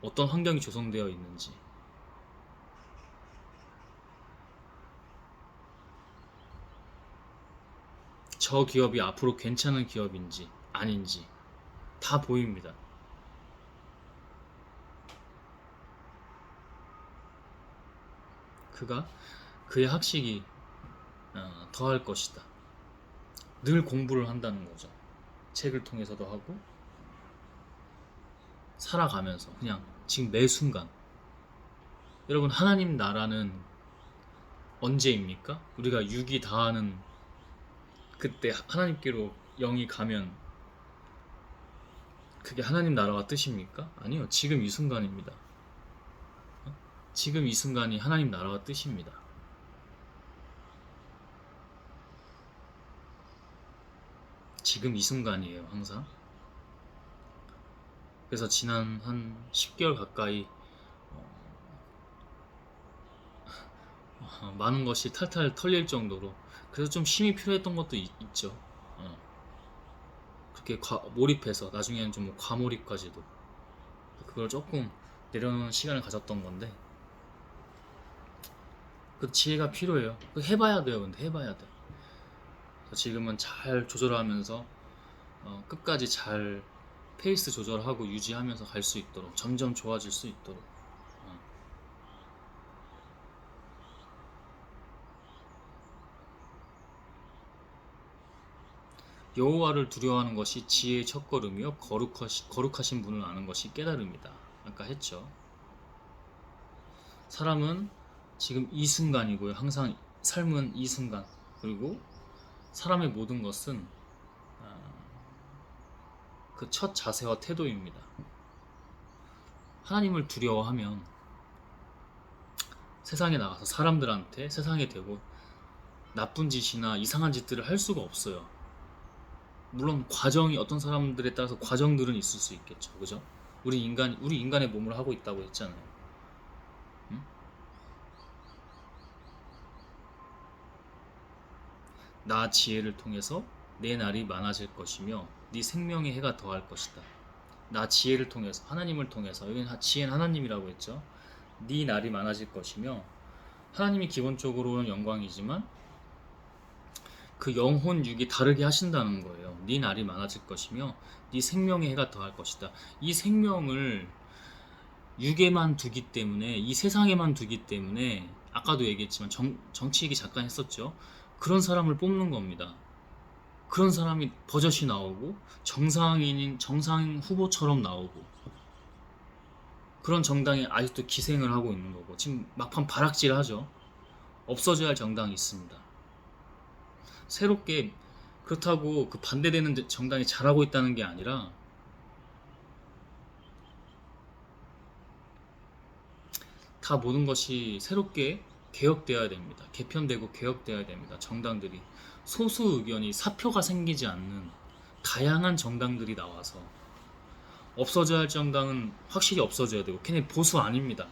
어떤 환경이 조성되어 있는지. 저 기업이 앞으로 괜찮은 기업인지 아닌지 다 보입니다. 그의 학식이 더할 것이다. 늘 공부를 한다는 거죠. 책을 통해서도 하고 살아가면서 그냥 지금 매 순간. 여러분, 하나님 나라는 언제입니까? 우리가 육이 다하는 그때 하나님께로 영이 가면 그게 하나님 나라와 뜻입니까? 아니요. 지금 이 순간입니다. 지금 이 순간이 하나님 나라와 뜻입니다. 지금 이 순간이에요, 항상. 그래서 지난 한 10개월 가까이 많은 것이 탈탈 털릴 정도로, 그래서 좀 쉼이 필요했던 것도 있죠. 그렇게 몰입해서 나중에는 좀 과몰입까지도, 그걸 조금 내려놓는 시간을 가졌던 건데, 그 지혜가 필요해요. 해봐야 돼요. 근데 해봐야 돼. 지금은 잘 조절하면서 끝까지 잘 페이스 조절하고 유지하면서 갈 수 있도록, 점점 좋아질 수 있도록. 여호와를 두려워하는 것이 지혜의 첫걸음이요 거룩하신 분을 아는 것이 깨달음이다. 아까 했죠. 사람은 지금 이 순간이고요. 항상 삶은 이 순간. 그리고 사람의 모든 것은 그 첫 자세와 태도입니다. 하나님을 두려워하면 세상에 나가서 사람들한테, 세상에 대고 나쁜 짓이나 이상한 짓들을 할 수가 없어요. 물론 과정이, 어떤 사람들에 따라서 과정들은 있을 수 있겠죠. 그죠? 우리 인간의 몸을 하고 있다고 했잖아요. 응? 나 지혜를 통해서 내 날이 많아질 것이며 네 생명의 해가 더할 것이다. 나 지혜를 통해서, 하나님을 통해서, 여기는 지혜는 하나님이라고 했죠. 네 날이 많아질 것이며, 하나님이 기본적으로는 영광이지만 그 영혼 육이 다르게 하신다는 거예요. 네 날이 많아질 것이며 네 생명의 해가 더할 것이다. 이 생명을 육에만 두기 때문에, 이 세상에만 두기 때문에, 아까도 얘기했지만 정치 얘기 잠깐 했었죠. 그런 사람을 뽑는 겁니다. 그런 사람이 버젓이 나오고 정상인인 정상 후보처럼 나오고, 그런 정당이 아직도 기생을 하고 있는 거고, 지금 막판 바락질하죠. 없어져야 할 정당이 있습니다. 새롭게, 그렇다고 그 반대되는 정당이 잘하고 있다는 게 아니라, 다 모든 것이 새롭게 개혁되어야 됩니다. 개편되고 개혁되어야 됩니다. 정당들이, 소수 의견이, 사표가 생기지 않는 다양한 정당들이 나와서, 없어져야 할 정당은 확실히 없어져야 되고, 걔네 보수 아닙니다.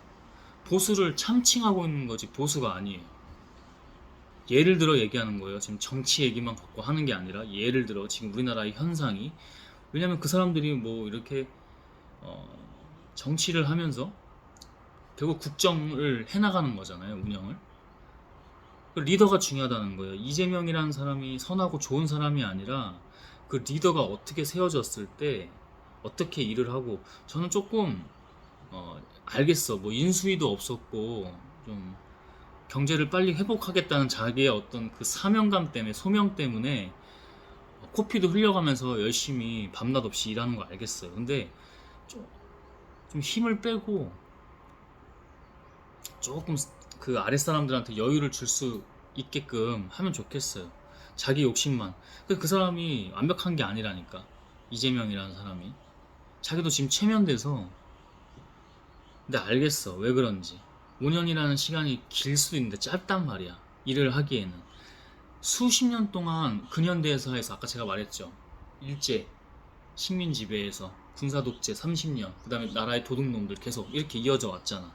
보수를 참칭하고 있는 거지 보수가 아니에요. 예를 들어 얘기하는 거예요. 지금 정치 얘기만 갖고 하는 게 아니라, 예를 들어 지금 우리나라의 현상이, 왜냐면 그 사람들이 뭐 이렇게 정치를 하면서 결국 국정을 해나가는 거잖아요. 운영을. 그 리더가 중요하다는 거예요. 이재명이라는 사람이 선하고 좋은 사람이 아니라 그 리더가 어떻게 세워졌을 때 어떻게 일을 하고, 저는 조금 알겠어. 뭐 인수위도 없었고 좀 경제를 빨리 회복하겠다는 자기의 어떤 그 사명감 때문에, 소명 때문에 코피도 흘려가면서 열심히 밤낮 없이 일하는 거 알겠어요. 근데 좀, 좀 힘을 빼고 조금 그 아랫사람들한테 여유를 줄 수 있게끔 하면 좋겠어요. 자기 욕심만. 그 사람이 완벽한 게 아니라니까. 이재명이라는 사람이. 자기도 지금 체면돼서. 근데 알겠어. 왜 그런지. 5년이라는 시간이 길 수도 있는데 짧단 말이야. 일을 하기에는. 수십 년 동안 근현대사에서 아까 제가 말했죠. 일제, 식민 지배에서 군사 독재 30년, 그 다음에 나라의 도둑놈들 계속 이렇게 이어져 왔잖아.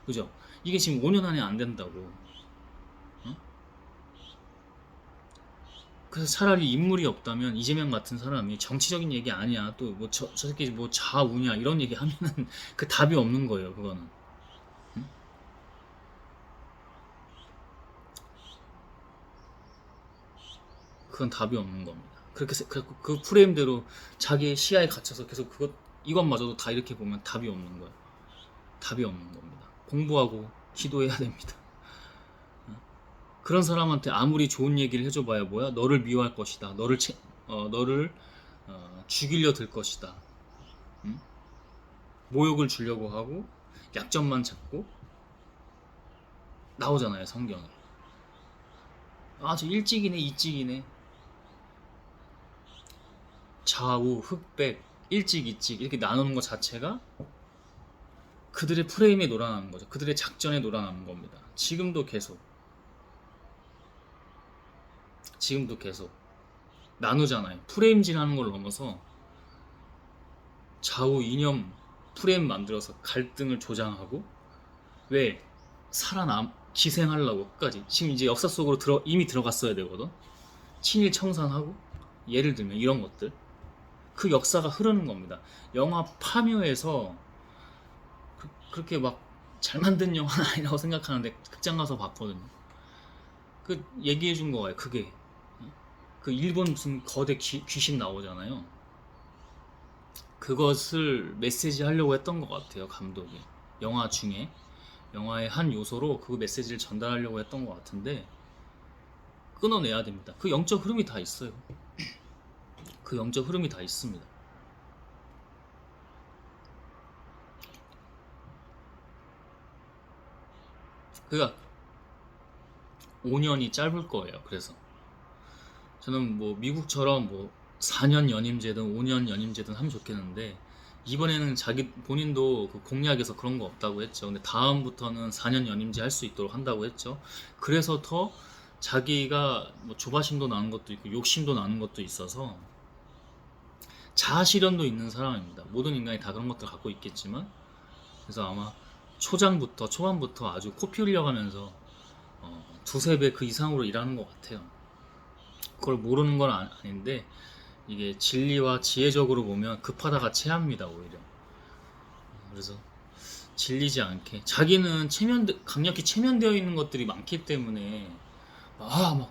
그죠? 이게 지금 5년 안에 안 된다고. 어? 그래서 차라리 인물이 없다면 이재명 같은 사람이 정치적인 얘기 아니야. 또 뭐 저 새끼 뭐 좌우냐 이런 얘기 하면은 그 답이 없는 거예요. 그거는. 응? 그건 답이 없는 겁니다. 그렇게 그 프레임대로 자기의 시야에 갇혀서 계속 이것마저도 다 이렇게 보면 답이 없는 거예요. 답이 없는 겁니다. 공부하고 기도해야 됩니다. 그런 사람한테 아무리 좋은 얘기를 해줘봐야 뭐야? 너를 미워할 것이다. 너를 죽이려 들 것이다. 응? 모욕을 주려고 하고 약점만 찾고 나오잖아요, 성경에. 저 일찍이네, 이찍이네. 좌우, 흑백, 일찍, 이찍 이렇게 나누는 것 자체가 그들의 프레임에 놀아나는 거죠. 그들의 작전에 놀아나는 겁니다. 지금도 계속 나누잖아요. 프레임질하는 걸 넘어서 좌우 이념 프레임 만들어서 갈등을 조장하고 왜 기생하려고 끝까지 지금 이제 역사 속으로 이미 들어갔어야 되거든. 친일 청산하고 예를 들면 이런 것들 그 역사가 흐르는 겁니다. 영화 파묘에서 그렇게 막 잘 만든 영화는 아니라고 생각하는데 극장 가서 봤거든요. 그 얘기해 준 거예요. 그게 그 일본 무슨 거대 귀신 나오잖아요. 그것을 메시지 하려고 했던 것 같아요, 감독이. 영화 중에 영화의 한 요소로 그 메시지를 전달하려고 했던 것 같은데 끊어내야 됩니다. 그 영적 흐름이 다 있어요. 그 영적 흐름이 다 있습니다. 그러니까 5년이 짧을 거예요. 그래서 저는 뭐 미국처럼 뭐 4년 연임제든 5년 연임제든 하면 좋겠는데 이번에는 자기 본인도 그 공약에서 그런 거 없다고 했죠. 근데 다음부터는 4년 연임제 할 수 있도록 한다고 했죠. 그래서 더 자기가 뭐 조바심도 나는 것도 있고 욕심도 나는 것도 있어서 자아실현도 있는 사람입니다. 모든 인간이 다 그런 것들 갖고 있겠지만 그래서 아마 초반부터 아주 코피 흘려가면서 두세 배 그 이상으로 일하는 것 같아요. 그걸 모르는 건 아닌데 이게 진리와 지혜적으로 보면 급하다가 체합니다 오히려. 그래서 질리지 않게 자기는 강력히 체면되어 있는 것들이 많기 때문에 막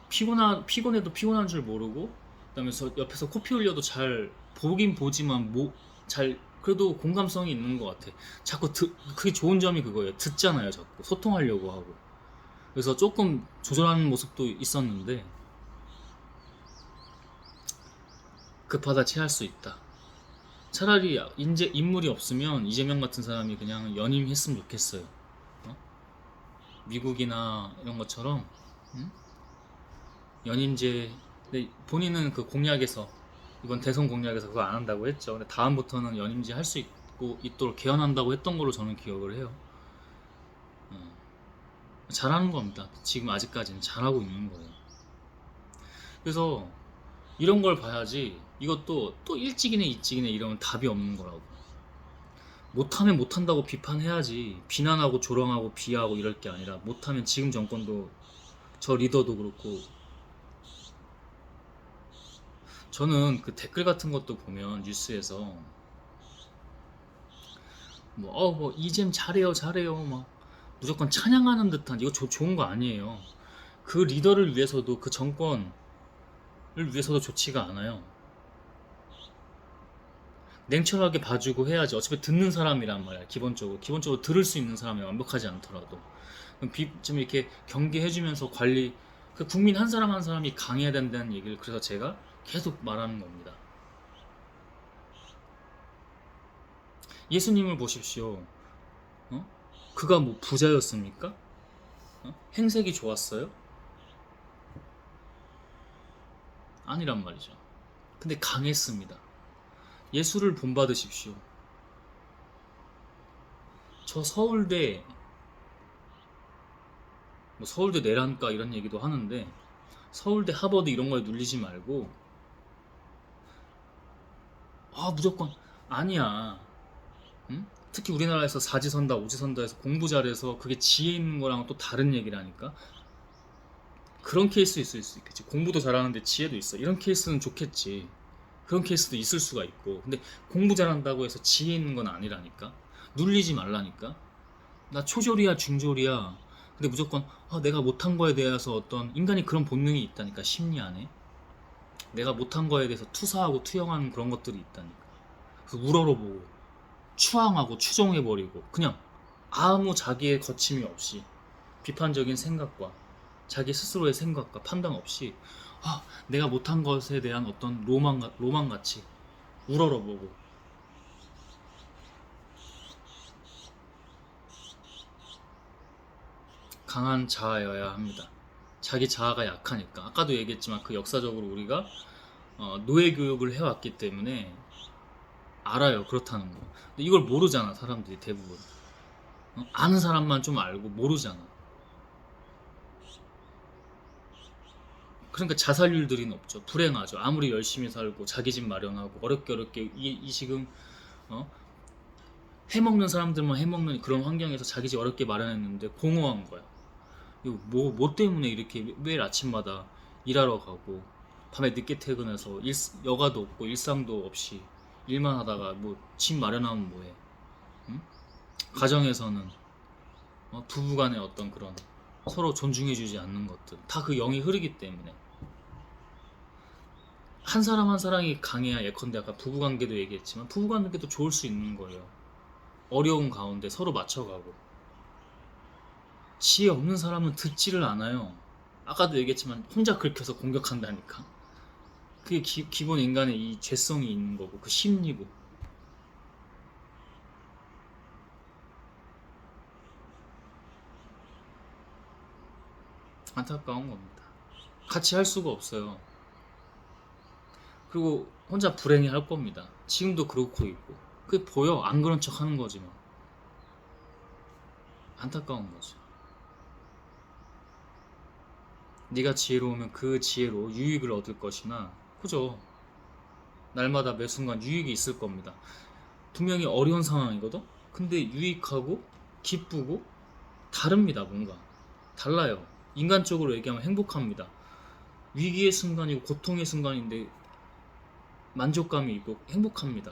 피곤해도 피곤한 줄 모르고 그다음에 옆에서 코피 흘려도 잘 보긴 보지만 잘 그래도 공감성이 있는 것 같아. 자꾸 그게 좋은 점이 그거예요. 듣잖아요. 자꾸 소통하려고 하고. 그래서 조금 조절하는 모습도 있었는데 급하다 체할 수 있다. 차라리 인물이 없으면 이재명 같은 사람이 그냥 연임했으면 좋겠어요. 미국이나 이런 것처럼 연임제. 근데 본인은 그 공약에서 이번 대선 공약에서 그거 안 한다고 했죠. 근데 다음부터는 연임제 할 수 있도록 개헌한다고 했던 걸로 저는 기억을 해요. 잘하는 겁니다. 지금 아직까지는 잘하고 있는 거예요. 그래서 이런 걸 봐야지 이것도 또 일찍이네 이찍이네 이러면 답이 없는 거라고. 못하면 못한다고 비판해야지. 비난하고 조롱하고 비하하고 이럴 게 아니라 못하면 지금 정권도 저 리더도 그렇고 저는 그 댓글 같은 것도 보면 뉴스에서 뭐 이잼 잘해요 막 무조건 찬양하는 듯한 이거 좋은 거 아니에요. 그 리더를 위해서도 그 정권을 위해서도 좋지가 않아요. 냉철하게 봐주고 해야지. 어차피 듣는 사람이란 말이야. 기본적으로 들을 수 있는 사람이 완벽하지 않더라도 좀 이렇게 경계해주면서 그 국민 한 사람 한 사람이 강해야 된다는 얘기를 그래서 제가 계속 말하는 겁니다. 예수님을 보십시오. 그가 뭐 부자였습니까? 행색이 좋았어요? 아니란 말이죠. 근데 강했습니다. 예수를 본받으십시오. 저 서울대 뭐 서울대 내란과 이런 얘기도 하는데 서울대 하버드 이런 거에 눌리지 말고 무조건 아니야. 응? 특히 우리나라에서 사지선다 오지선다 해서 공부 잘해서 그게 지혜 있는 거랑 또 다른 얘기라니까. 그런 케이스 있을 수 있겠지. 공부도 잘하는데 지혜도 있어. 이런 케이스는 좋겠지. 그런 케이스도 있을 수가 있고. 근데 공부 잘한다고 해서 지혜 있는 건 아니라니까. 눌리지 말라니까. 나 초졸이야 중졸이야. 근데 무조건 내가 못한 거에 대해서 어떤 인간이 그런 본능이 있다니까. 심리 안에 내가 못한 거에 대해서 투사하고 투영하는 그런 것들이 있다니까. 그래서 우러러보고 추앙하고 추종해버리고 그냥 아무 자기의 거침이 없이 비판적인 생각과 자기 스스로의 생각과 판단 없이 내가 못한 것에 대한 어떤 로망같이 우러러보고. 강한 자아여야 합니다. 자기 자아가 약하니까. 아까도 얘기했지만 그 역사적으로 우리가 노예 교육을 해왔기 때문에 알아요. 그렇다는 거. 근데 이걸 모르잖아 사람들이 대부분. 아는 사람만 좀 알고 모르잖아. 그러니까 자살률들이 높죠. 불행하죠. 아무리 열심히 살고 자기 집 마련하고 어렵게 이 지금 해먹는 사람들만 해먹는 그런 환경에서 자기 집 어렵게 마련했는데 공허한 거야. 이거 뭐 때문에 이렇게 매일 아침마다 일하러 가고 밤에 늦게 퇴근해서 여가도 없고 일상도 없이 일만 하다가 뭐 집 마련하면 뭐해? 응? 가정에서는 부부간의 어떤 그런 서로 존중해주지 않는 것들 다 그 영이 흐르기 때문에 한 사람 한 사람이 강해야. 예컨대 아까 부부관계도 얘기했지만 부부관계도 좋을 수 있는 거예요. 어려운 가운데 서로 맞춰가고. 지혜 없는 사람은 듣지를 않아요. 아까도 얘기했지만 혼자 긁혀서 공격한다니까. 그게 기본 인간의 이 죄성이 있는 거고 그 심리고. 안타까운 겁니다. 같이 할 수가 없어요. 그리고 혼자 불행해 할 겁니다. 지금도 그렇고 있고. 그게 보여. 안 그런 척 하는 거지만. 안타까운 거죠. 네가 지혜로우면 그 지혜로 유익을 얻을 것이나, 그죠? 날마다 매 순간 유익이 있을 겁니다. 분명히 어려운 상황이거든? 근데 유익하고 기쁘고 다릅니다. 뭔가 달라요. 인간적으로 얘기하면 행복합니다. 위기의 순간이고 고통의 순간인데 만족감이 있고 행복합니다.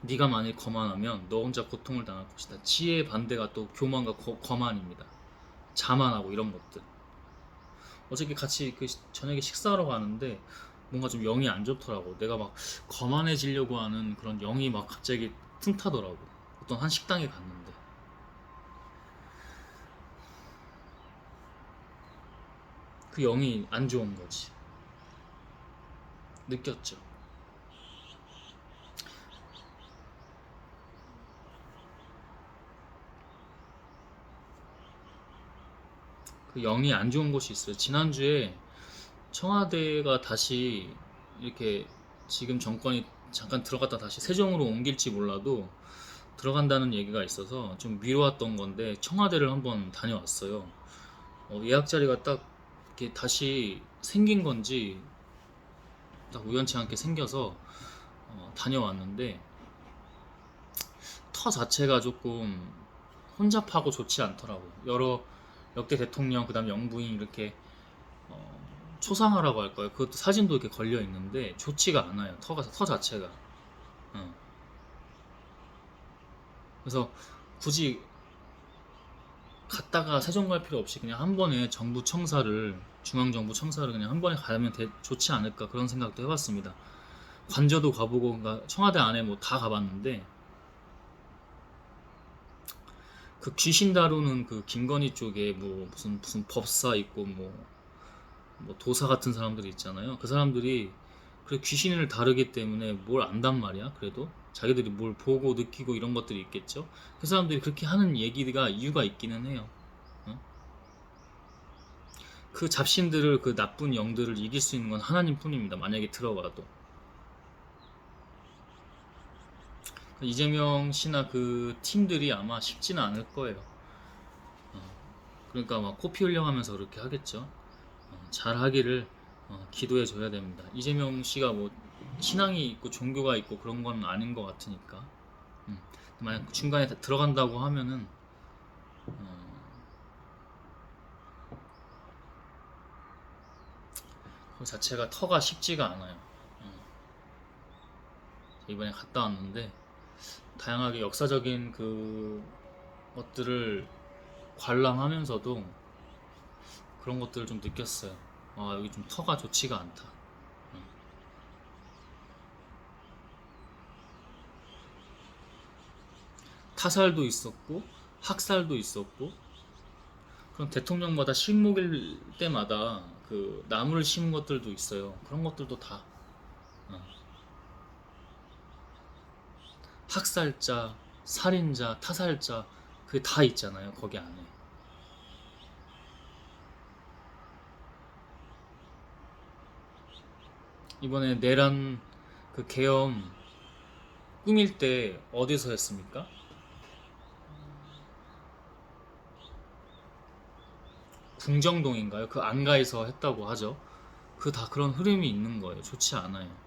네가 만일 거만하면 너 혼자 고통을 당할 것이다. 지혜의 반대가 또 교만과 거만입니다. 자만하고 이런 것들. 어저께 같이 그 저녁에 식사하러 가는데 뭔가 좀 영이 안 좋더라고. 내가 막 거만해지려고 하는 그런 영이 막 갑자기 틈타더라고. 어떤 한 식당에 갔는데 그 영이 안 좋은 거지. 느꼈죠. 그 영이 안 좋은 곳이 있어요. 지난주에 청와대가 다시 이렇게 지금 정권이 잠깐 들어갔다 다시 세종으로 옮길지 몰라도 들어간다는 얘기가 있어서 좀 미뤄왔던 건데 청와대를 한번 다녀왔어요. 예약 자리가 딱 이렇게 다시 생긴 건지 딱 우연치 않게 생겨서 다녀왔는데 터 자체가 조금 혼잡하고 좋지 않더라고요. 여러 역대 대통령 그다음 영부인 이렇게 초상화라고 할까요? 그것도 사진도 이렇게 걸려 있는데 좋지가 않아요. 터 자체가. 어. 그래서 굳이 갔다가 세종 갈 필요 없이 그냥 한 번에 중앙정부 청사를 그냥 한 번에 가면 좋지 않을까 그런 생각도 해봤습니다. 관저도 가보고 청와대 안에 뭐 다 가봤는데 그 귀신 다루는 그 김건희 쪽에 뭐 무슨 법사 있고 뭐 도사 같은 사람들이 있잖아요. 그 사람들이 그 귀신을 다루기 때문에 뭘 안단 말이야. 그래도 자기들이 뭘 보고 느끼고 이런 것들이 있겠죠. 그 사람들이 그렇게 하는 얘기가 이유가 있기는 해요. 어? 그 잡신들을, 그 나쁜 영들을 이길 수 있는 건 하나님 뿐입니다. 만약에 들어가도. 이재명 씨나 그 팀들이 아마 쉽지는 않을 거예요. 그러니까 막 코피 흘려가면서 그렇게 하겠죠. 잘 하기를 기도해 줘야 됩니다. 이재명 씨가 뭐 신앙이 있고 종교가 있고 그런 건 아닌 것 같으니까. 만약 중간에 들어간다고 하면은 그 자체가 터가 쉽지가 않아요. 이번에 갔다 왔는데 다양하게 역사적인 그 것들을 관람하면서도 그런 것들을 좀 느꼈어요. 여기 좀 터가 좋지가 않다. 타살도 있었고 학살도 있었고, 그럼 대통령마다 식목일 때마다 그 나무를 심은 것들도 있어요. 그런 것들도 다 학살자, 살인자, 타살자, 그게 다 있잖아요. 거기 안에. 이번에 내란 그 계엄 꾸밀 때 어디서 했습니까? 궁정동인가요? 그 안가에서 했다고 하죠. 그 다 그런 흐름이 있는 거예요. 좋지 않아요.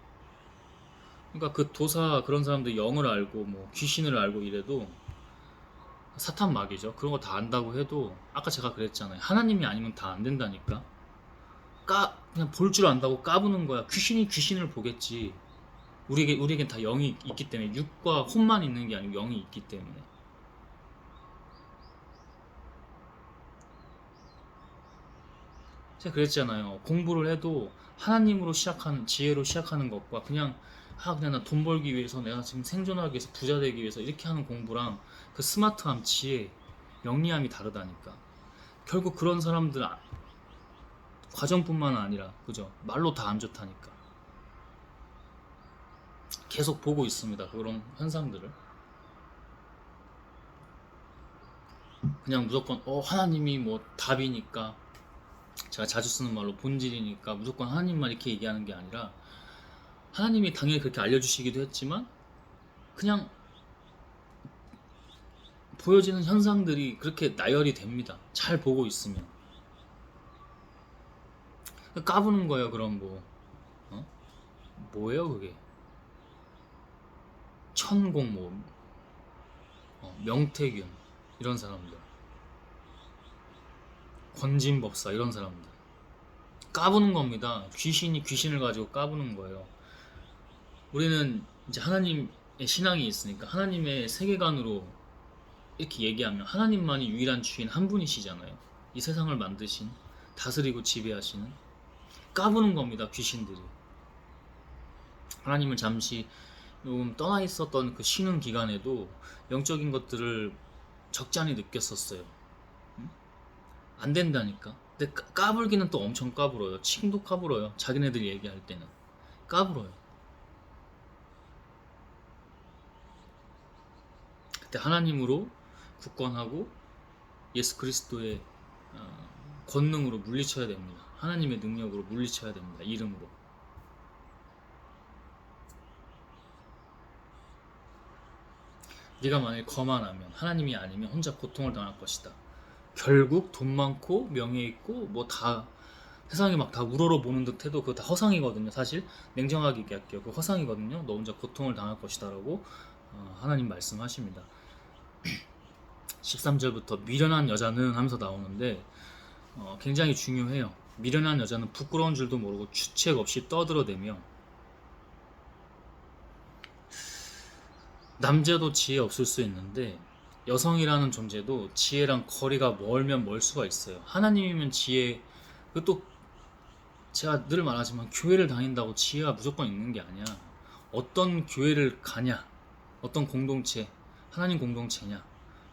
그러니까 그 도사 그런 사람들 영을 알고 뭐 귀신을 알고 이래도 사탄 마귀죠. 그런 거 다 안다고 해도 아까 제가 그랬잖아요. 하나님이 아니면 다 안 된다니까. 그냥 볼 줄 안다고 까부는 거야. 귀신이 귀신을 보겠지. 우리에겐 다 영이 있기 때문에, 육과 혼만 있는 게 아니고 영이 있기 때문에. 제가 그랬잖아요. 공부를 해도 하나님으로 시작하는, 지혜로 시작하는 것과 그냥 나 돈 벌기 위해서, 내가 지금 생존하기 위해서, 부자 되기 위해서 이렇게 하는 공부랑 그 스마트함, 지혜, 영리함이 다르다니까. 결국 그런 사람들 과정뿐만 아니라, 그죠? 말로 다 안 좋다니까. 계속 보고 있습니다. 그런 현상들을. 그냥 무조건 하나님이 뭐 답이니까, 제가 자주 쓰는 말로 본질이니까 무조건 하나님만 이렇게 얘기하는 게 아니라, 하나님이 당연히 그렇게 알려주시기도 했지만 그냥 보여지는 현상들이 그렇게 나열이 됩니다. 잘 보고 있으면. 까부는 거예요. 그럼 뭐예요 그게? 천공, 명태균 이런 사람들, 권진법사 이런 사람들 까부는 겁니다. 귀신이 귀신을 가지고 까부는 거예요. 우리는 이제 하나님의 신앙이 있으니까 하나님의 세계관으로 이렇게 얘기하면 하나님만이 유일한 주인 한 분이시잖아요. 이 세상을 만드신, 다스리고 지배하시는. 까부는 겁니다. 귀신들이. 하나님을 잠시 조금 떠나 있었던 그 쉬는 기간에도 영적인 것들을 적잖이 느꼈었어요. 안 된다니까. 근데 까불기는 또 엄청 까불어요. 칭도 까불어요. 자기네들 얘기할 때는 까불어요. 그때 하나님으로 굳건하고 예수 그리스도의 권능으로 물리쳐야 됩니다. 하나님의 능력으로 물리쳐야 됩니다. 이름으로. 네가 만일 거만하면, 하나님이 아니면 혼자 고통을 당할 것이다. 결국 돈 많고 명예 있고 뭐 다 세상이 막 다 우러러 보는 듯 해도 그거 다 허상이거든요. 사실 냉정하게 얘기할게요. 그거 허상이거든요. 너 혼자 고통을 당할 것이다 라고 하나님 말씀하십니다. 13절부터 미련한 여자는 하면서 나오는데 굉장히 중요해요. 미련한 여자는 부끄러운 줄도 모르고 주책 없이 떠들어대며, 남자도 지혜 없을 수 있는데 여성이라는 존재도 지혜랑 거리가 멀면 멀 수가 있어요. 하나님이면 지혜, 그또 제가 늘 말하지만 교회를 다닌다고 지혜가 무조건 있는 게 아니야. 어떤 교회를 가냐, 어떤 공동체, 하나님 공동체냐,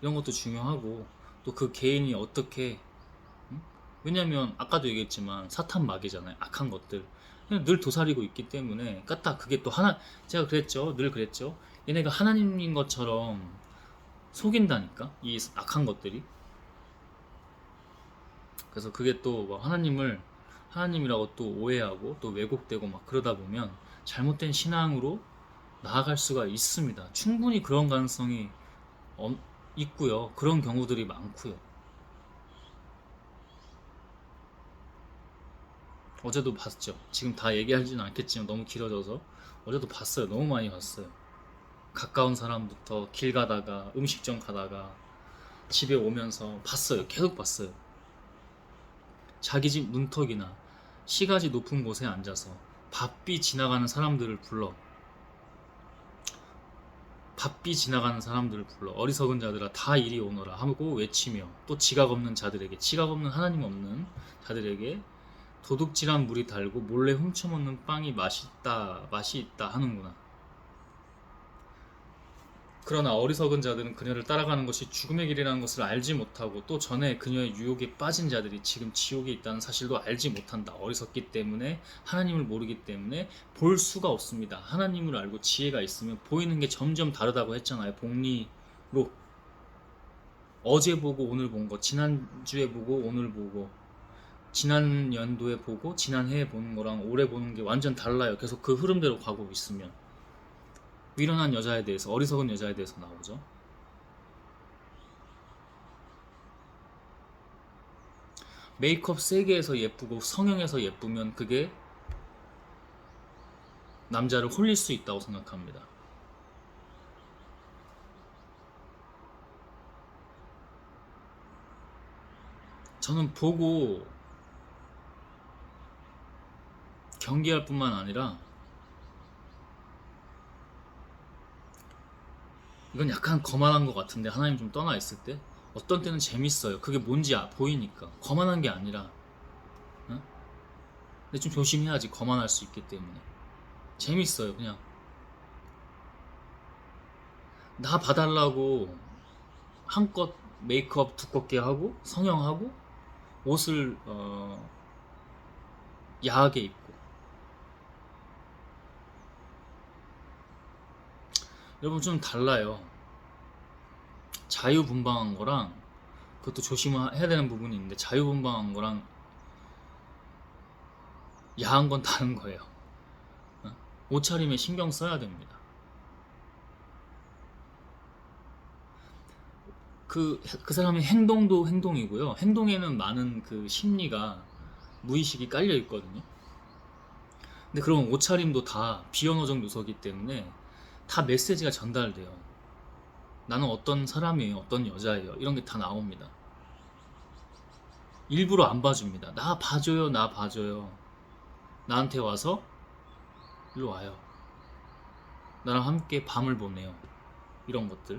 이런 것도 중요하고, 또 그 개인이 어떻게, 응? 왜냐면 아까도 얘기했지만 사탄 마귀잖아요. 악한 것들 그냥 늘 도사리고 있기 때문에 까딱 그게 또 하나, 제가 그랬죠, 늘 그랬죠, 얘네가 하나님인 것처럼 속인다니까 이 악한 것들이. 그래서 그게 또 뭐 하나님을 하나님이라고 또 오해하고 또 왜곡되고 막 그러다 보면 잘못된 신앙으로 나아갈 수가 있습니다. 충분히 그런 가능성이 있고요. 그런 경우들이 많고요. 어제도 봤죠. 지금 다 얘기하지는 않겠지만 너무 길어져서 어제도 봤어요. 너무 많이 봤어요. 가까운 사람부터 길 가다가 음식점 가다가 집에 오면서 봤어요. 계속 봤어요. 자기 집 문턱이나 시가지 높은 곳에 앉아서 바삐 지나가는 사람들을 불러 바삐 지나가는 사람들을 불러 어리석은 자들아 다 이리 오너라 하고 외치며, 또 지각 없는 자들에게, 지각 없는 하나님 없는 자들에게 도둑질한 물이 달고 몰래 훔쳐먹는 빵이 맛이 있다 하는구나. 그러나 어리석은 자들은 그녀를 따라가는 것이 죽음의 길이라는 것을 알지 못하고, 또 전에 그녀의 유혹에 빠진 자들이 지금 지옥에 있다는 사실도 알지 못한다. 어리석기 때문에, 하나님을 모르기 때문에 볼 수가 없습니다. 하나님을 알고 지혜가 있으면 보이는 게 점점 다르다고 했잖아요. 복리로. 어제 보고 오늘 본 거, 지난주에 보고 오늘 보고, 지난 연도에 보고 지난해에 보는 거랑 올해 보는 게 완전 달라요. 계속 그 흐름대로 가고 있으면. 미련한 여자에 대해서, 어리석은 여자에 대해서 나오죠. 메이크업 세게 해서 예쁘고 성형해서 예쁘면 그게 남자를 홀릴 수 있다고 생각합니다. 저는 보고 경계할 뿐만 아니라, 이건 약간 거만한 것 같은데 하나님 좀 떠나 있을 때 어떤 때는 재밌어요. 그게 뭔지 보이니까. 거만한 게 아니라, 어? 근데 좀 조심해야지. 거만할 수 있기 때문에. 재밌어요. 그냥 나 봐달라고 한껏 메이크업 두껍게 하고 성형하고 옷을 야하게 입고. 여러분 좀 달라요. 자유분방한 거랑, 그것도 조심해야 되는 부분이 있는데, 자유분방한 거랑 야한 건 다른 거예요. 옷차림에 신경 써야 됩니다. 그 사람의 행동도 행동이고요. 행동에는 많은 그 심리가, 무의식이 깔려 있거든요. 근데 그런 옷차림도 다 비언어적 요소이기 때문에 다 메시지가 전달돼요. 나는 어떤 사람이에요, 어떤 여자예요, 이런 게 다 나옵니다. 일부러 안 봐줍니다. 나 봐줘요, 나 봐줘요. 나한테 와서 일로 와요. 나랑 함께 밤을 보내요. 이런 것들.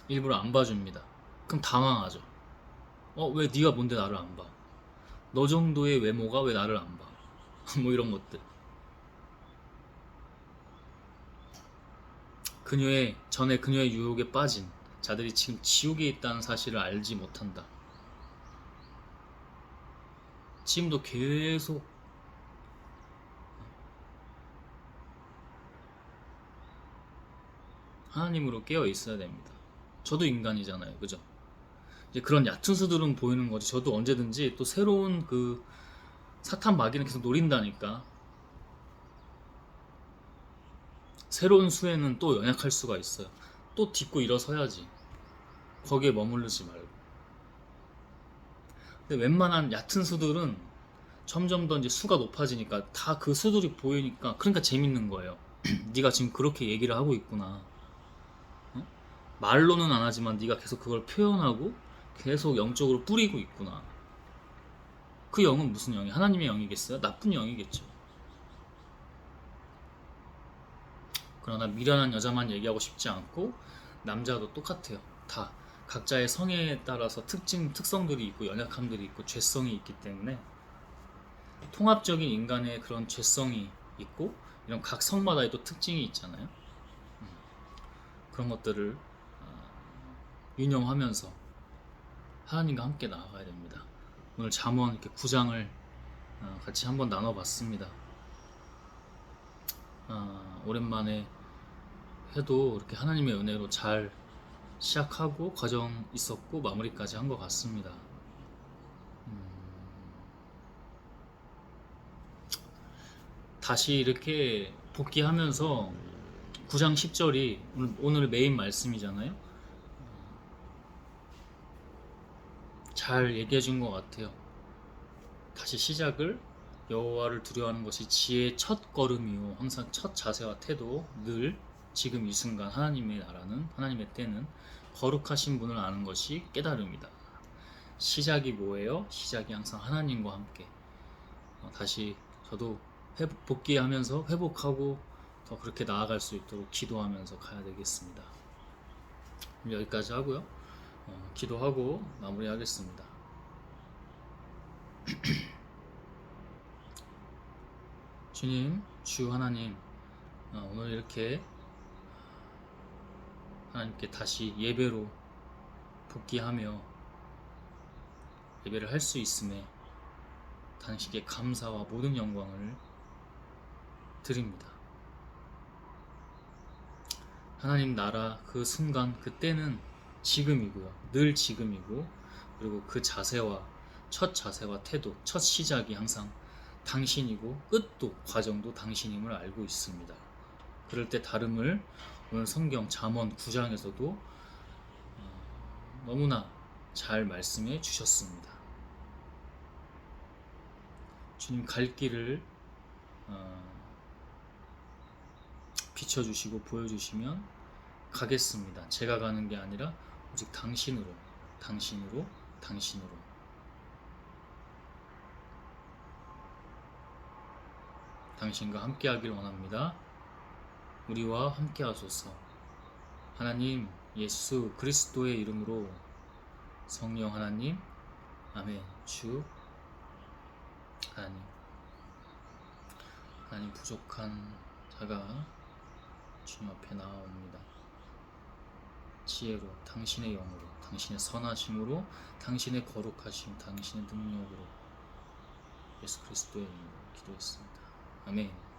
일부러 안 봐줍니다. 그럼 당황하죠. 왜 네가 뭔데 나를 안 봐? 너 정도의 외모가 왜 나를 안 봐? 뭐 이런 것들. 전에 그녀의 유혹에 빠진 자들이 지금 지옥에 있다는 사실을 알지 못한다. 지금도 계속 하나님으로 깨어 있어야 됩니다. 저도 인간이잖아요, 그죠? 이제 그런 얕은 수들은 보이는 거지. 저도 언제든지 또 새로운 그 사탄 마귀는 계속 노린다니까. 새로운 수에는 또 연약할 수가 있어요. 또 딛고 일어서야지. 거기에 머무르지 말고. 근데 웬만한 얕은 수들은 점점 더 이제 수가 높아지니까 다 그 수들이 보이니까, 그러니까 재밌는 거예요. 네가 지금 그렇게 얘기를 하고 있구나. 어? 말로는 안 하지만 네가 계속 그걸 표현하고 계속 영적으로 뿌리고 있구나. 그 영은 무슨 영이? 하나님의 영이겠어요? 나쁜 영이겠죠. 그러나 미련한 여자만 얘기하고 싶지 않고, 남자도 똑같아요. 다 각자의 성에 따라서 특성들이 있고 연약함들이 있고 죄성이 있기 때문에 통합적인 인간의 그런 죄성이 있고 이런 각 성마다의 또 특징이 있잖아요. 그런 것들을 유념하면서 하나님과 함께 나아가야 됩니다. 오늘 잠언 이렇게 9장을 같이 한번 나눠봤습니다. 오랜만에 해도 이렇게 하나님의 은혜로 잘 시작하고 과정 있었고 마무리까지 한 것 같습니다. 다시 이렇게 복귀하면서 9장 10절이 오늘 메인 말씀이잖아요. 잘 얘기해 준 것 같아요. 다시 시작을 여호와를 두려워하는 것이 지혜의 첫 걸음이요 항상 첫 자세와 태도 늘 지금 이 순간 하나님의 나라는 하나님의 때는 거룩하신 분을 아는 것이 깨달음이다. 시작이 뭐예요? 시작이 항상 하나님과 함께 다시 저도 복귀하면서 회복하고 더 그렇게 나아갈 수 있도록 기도하면서 가야 되겠습니다. 여기까지 하고요. 기도하고 마무리하겠습니다. 주님, 주 하나님, 오늘 이렇게 하나님께 다시 예배로 복귀하며 예배를 할 수 있음에 당신께 감사와 모든 영광을 드립니다. 하나님 나라 그 순간 그때는 지금이고요. 늘 지금이고 그리고 그 자세와 첫 자세와 태도, 첫 시작이 항상 당신이고 끝도 과정도 당신임을 알고 있습니다. 그럴 때 다름을 오늘 성경 잠언 9장에서도 너무나 잘 말씀해 주셨습니다. 주님 갈 길을 비춰주시고 보여주시면 가겠습니다. 제가 가는 게 아니라 오직 당신으로 당신과 함께 하길 원합니다. 우리와 함께 하소서. 하나님 예수 그리스도의 이름으로 성령 하나님 아멘. 주 하나님 부족한 자가 주님 앞에 나아옵니다. 지혜로 당신의 영으로 당신의 선하심으로 당신의 거룩하심 당신의 능력으로 예수 그리스도의 이름으로 기도했습니다. 아멘.